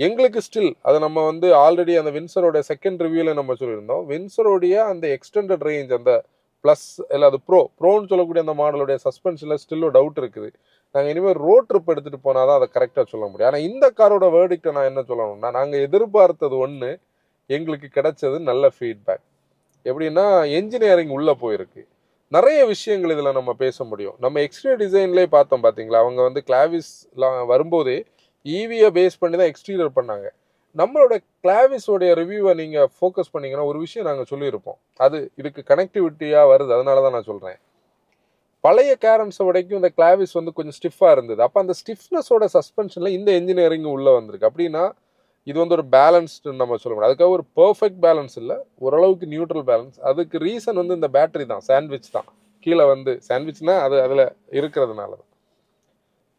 எங்களுக்கு ஸ்டில் அது நம்ம வந்து ஆல்ரெடி அந்த வின்சரோட செகண்ட் ரிவ்யூவில் நம்ம சொல்லியிருந்தோம். வின்சரோடைய அந்த எக்ஸ்டெண்டட் ரேஞ்ச் அந்த ப்ளஸ் இல்லை அது ப்ரோன்னு சொல்லக்கூடிய அந்த மாடலுடைய சஸ்பென்ஷனில் ஸ்டில் டவுட் இருக்குது. நாங்கள் இனிமேல் ரோட் ட்ரிப் எடுத்துகிட்டு போனால் தான் அதை கரெக்டாக சொல்ல முடியும். ஆனால் இந்த காரோட வேர்டிக்டை நான் என்ன சொல்லணும்னா, நாங்கள் எதிர்பார்த்தது ஒன்று, எங்களுக்கு கிடைச்சது நல்ல ஃபீட்பேக். எப்படின்னா என்ஜினியரிங் உள்ளே போயிருக்கு. நிறைய விஷயங்கள் இதில் நம்ம பேச முடியும். நம்ம எக்ஸ்டீரியர் டிசைன்லேயே பார்த்தோம் பார்த்தீங்களா, அவங்க வந்து கிளாவிஸ்லாம் வரும்போதே ஈவியை பேஸ் பண்ணி தான் எக்ஸ்டீரியர் பண்ணாங்க. நம்மளோட கிளாவிஸோடைய ரிவ்யூவை நீங்கள் ஃபோக்கஸ் பண்ணிங்கன்னா ஒரு விஷயம் நாங்கள் சொல்லியிருப்போம். அது இதுக்கு கனெக்டிவிட்டியாக வருது, அதனால தான் நான் சொல்கிறேன். பழைய கேரன்ஸை வரைக்கும் இந்த கிளாவிஸ் வந்து கொஞ்சம் ஸ்டிஃபாக இருந்தது. அப்போ அந்த ஸ்டிஃப்னஸோட சஸ்பென்ஷனில் இந்த என்ஜினியரிங் உள்ளே வந்திருக்கு. அப்படின்னா இது வந்து ஒரு பேலன்ஸ்டுன்னு நம்ம சொல்ல முடியாது. அதுக்காக ஒரு பர்ஃபெக்ட் பேலன்ஸ் இல்லை, ஓரளவுக்கு நியூட்ரல் பேலன்ஸ். அதுக்கு ரீசன் வந்து இந்த பேட்டரி தான், சாண்ட்விச் தான். கீழே வந்து சாண்ட்விச்னால் அது அதில் இருக்கிறதுனால தான்.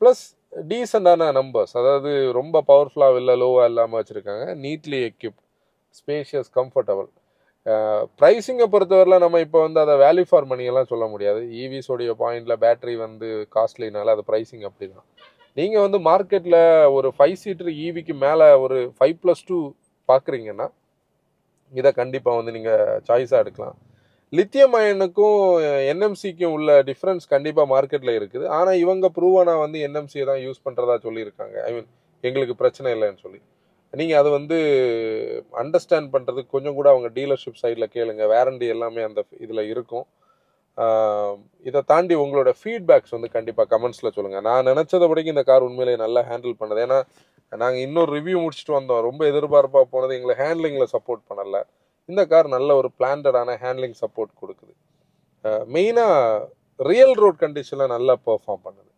ப்ளஸ் டீசெண்டான நம்பர்ஸ், அதாவது ரொம்ப பவர்ஃபுல்லாக இல்லை, லோவாக இல்லாமல் வச்சுருக்காங்க. Neatly equipped, spacious, comfortable. ப்ரைஸிங்கை பொறுத்தவரையில் நம்ம இப்போ வந்து அதை வேல்யூ ஃபார் மணியெல்லாம் சொல்ல முடியாது. ஈவிஸோடைய பாயிண்டில் பேட்டரி வந்து காஸ்ட்லினால அது ப்ரைஸிங் அப்படி தான். நீங்கள் வந்து மார்க்கெட்டில் ஒரு 5 சீட்டர் ஈவிக்கு மேலே ஒரு 5+2 பார்க்குறீங்கன்னா இதை கண்டிப்பாக வந்து நீங்கள் சாய்ஸாக எடுக்கலாம். லித்தியம் அயனுக்கும் என்எம்சிக்கும் உள்ள டிஃப்ரென்ஸ் கண்டிப்பாக மார்க்கெட்டில் இருக்குது. ஆனால் இவங்க ப்ரூவனாக வந்து என்எம்சியை தான் யூஸ் பண்ணுறதா சொல்லியிருக்காங்க. ஐ மீன் எங்களுக்கு பிரச்சனை இல்லைன்னு சொல்லி. நீங்கள் அதை வந்து அண்டர்ஸ்டாண்ட் பண்ணுறதுக்கு கொஞ்சம் கூட அவங்க டீலர்ஷிப் சைடில் கேளுங்க. வாரண்டி எல்லாமே அந்த இதில் இருக்கும். இதை தாண்டி உங்களோட ஃபீட்பேக்ஸ் வந்து கண்டிப்பாக கமெண்ட்ஸில் சொல்லுங்கள். நான் நினச்சதை படிக்க இந்த கார் உண்மையிலேயே நல்லா ஹேண்டில் பண்ணது. ஏன்னா நாங்கள் இன்னொரு ரிவ்யூ முடிச்சுட்டு வந்தோம். ரொம்ப எதிர்பார்ப்பாக போனது, எங்களை ஹேண்ட்லிங்கில் சப்போர்ட் பண்ணலை. இந்த கார் நல்ல ஒரு பிளான்டடான ஹேண்ட்லிங் சப்போர்ட் கொடுக்குது. மெயினாக ரியல் ரோட் கண்டிஷனில் நல்லா பெர்ஃபார்ம் பண்ணுது.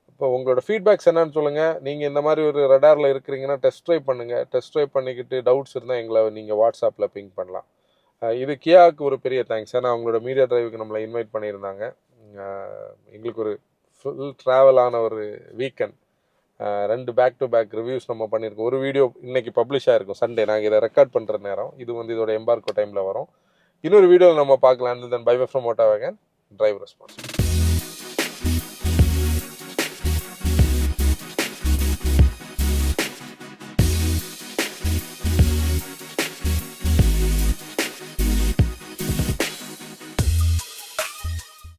இப்போ உங்களோட ஃபீட்பேக்ஸ் என்னன்னு சொல்லுங்கள். நீங்கள் இந்த மாதிரி ஒரு ரடாரில் இருக்கிறீங்கன்னா டெஸ்ட் ட்ரைவ் பண்ணுங்கள். டெஸ்ட் ட்ரைவ் பண்ணிக்கிட்டு டவுட்ஸ் இருந்தால் எங்களை நீங்கள் வாட்ஸ்அப்பில் பிங் பண்ணலாம். இது கியாவுக்கு ஒரு பெரிய தேங்க்ஸ். ஏன்னா அவங்களோட மீடியா டிரைவுக்கு நம்மளை இன்வைட் பண்ணியிருந்தாங்க. எங்களுக்கு ஒரு ஃபுல் ட்ராவலான ஒரு weekend. 2 back to back reviews நம்ம பண்ணியிருக்கோம். ஒரு வீடியோ இன்னைக்கு பப்ளிஷ் ஆகிருக்கும் சண்டே. நாங்கள் இதை ரெக்கார்ட் பண்ணுற நேரம் இது வந்து இதோட எம்பார்க்கோ டைமில் வரும். இன்னொரு வீடியோவில் நம்ம பார்க்கலாம். Then bye bye from motor wagon, drive responsibility.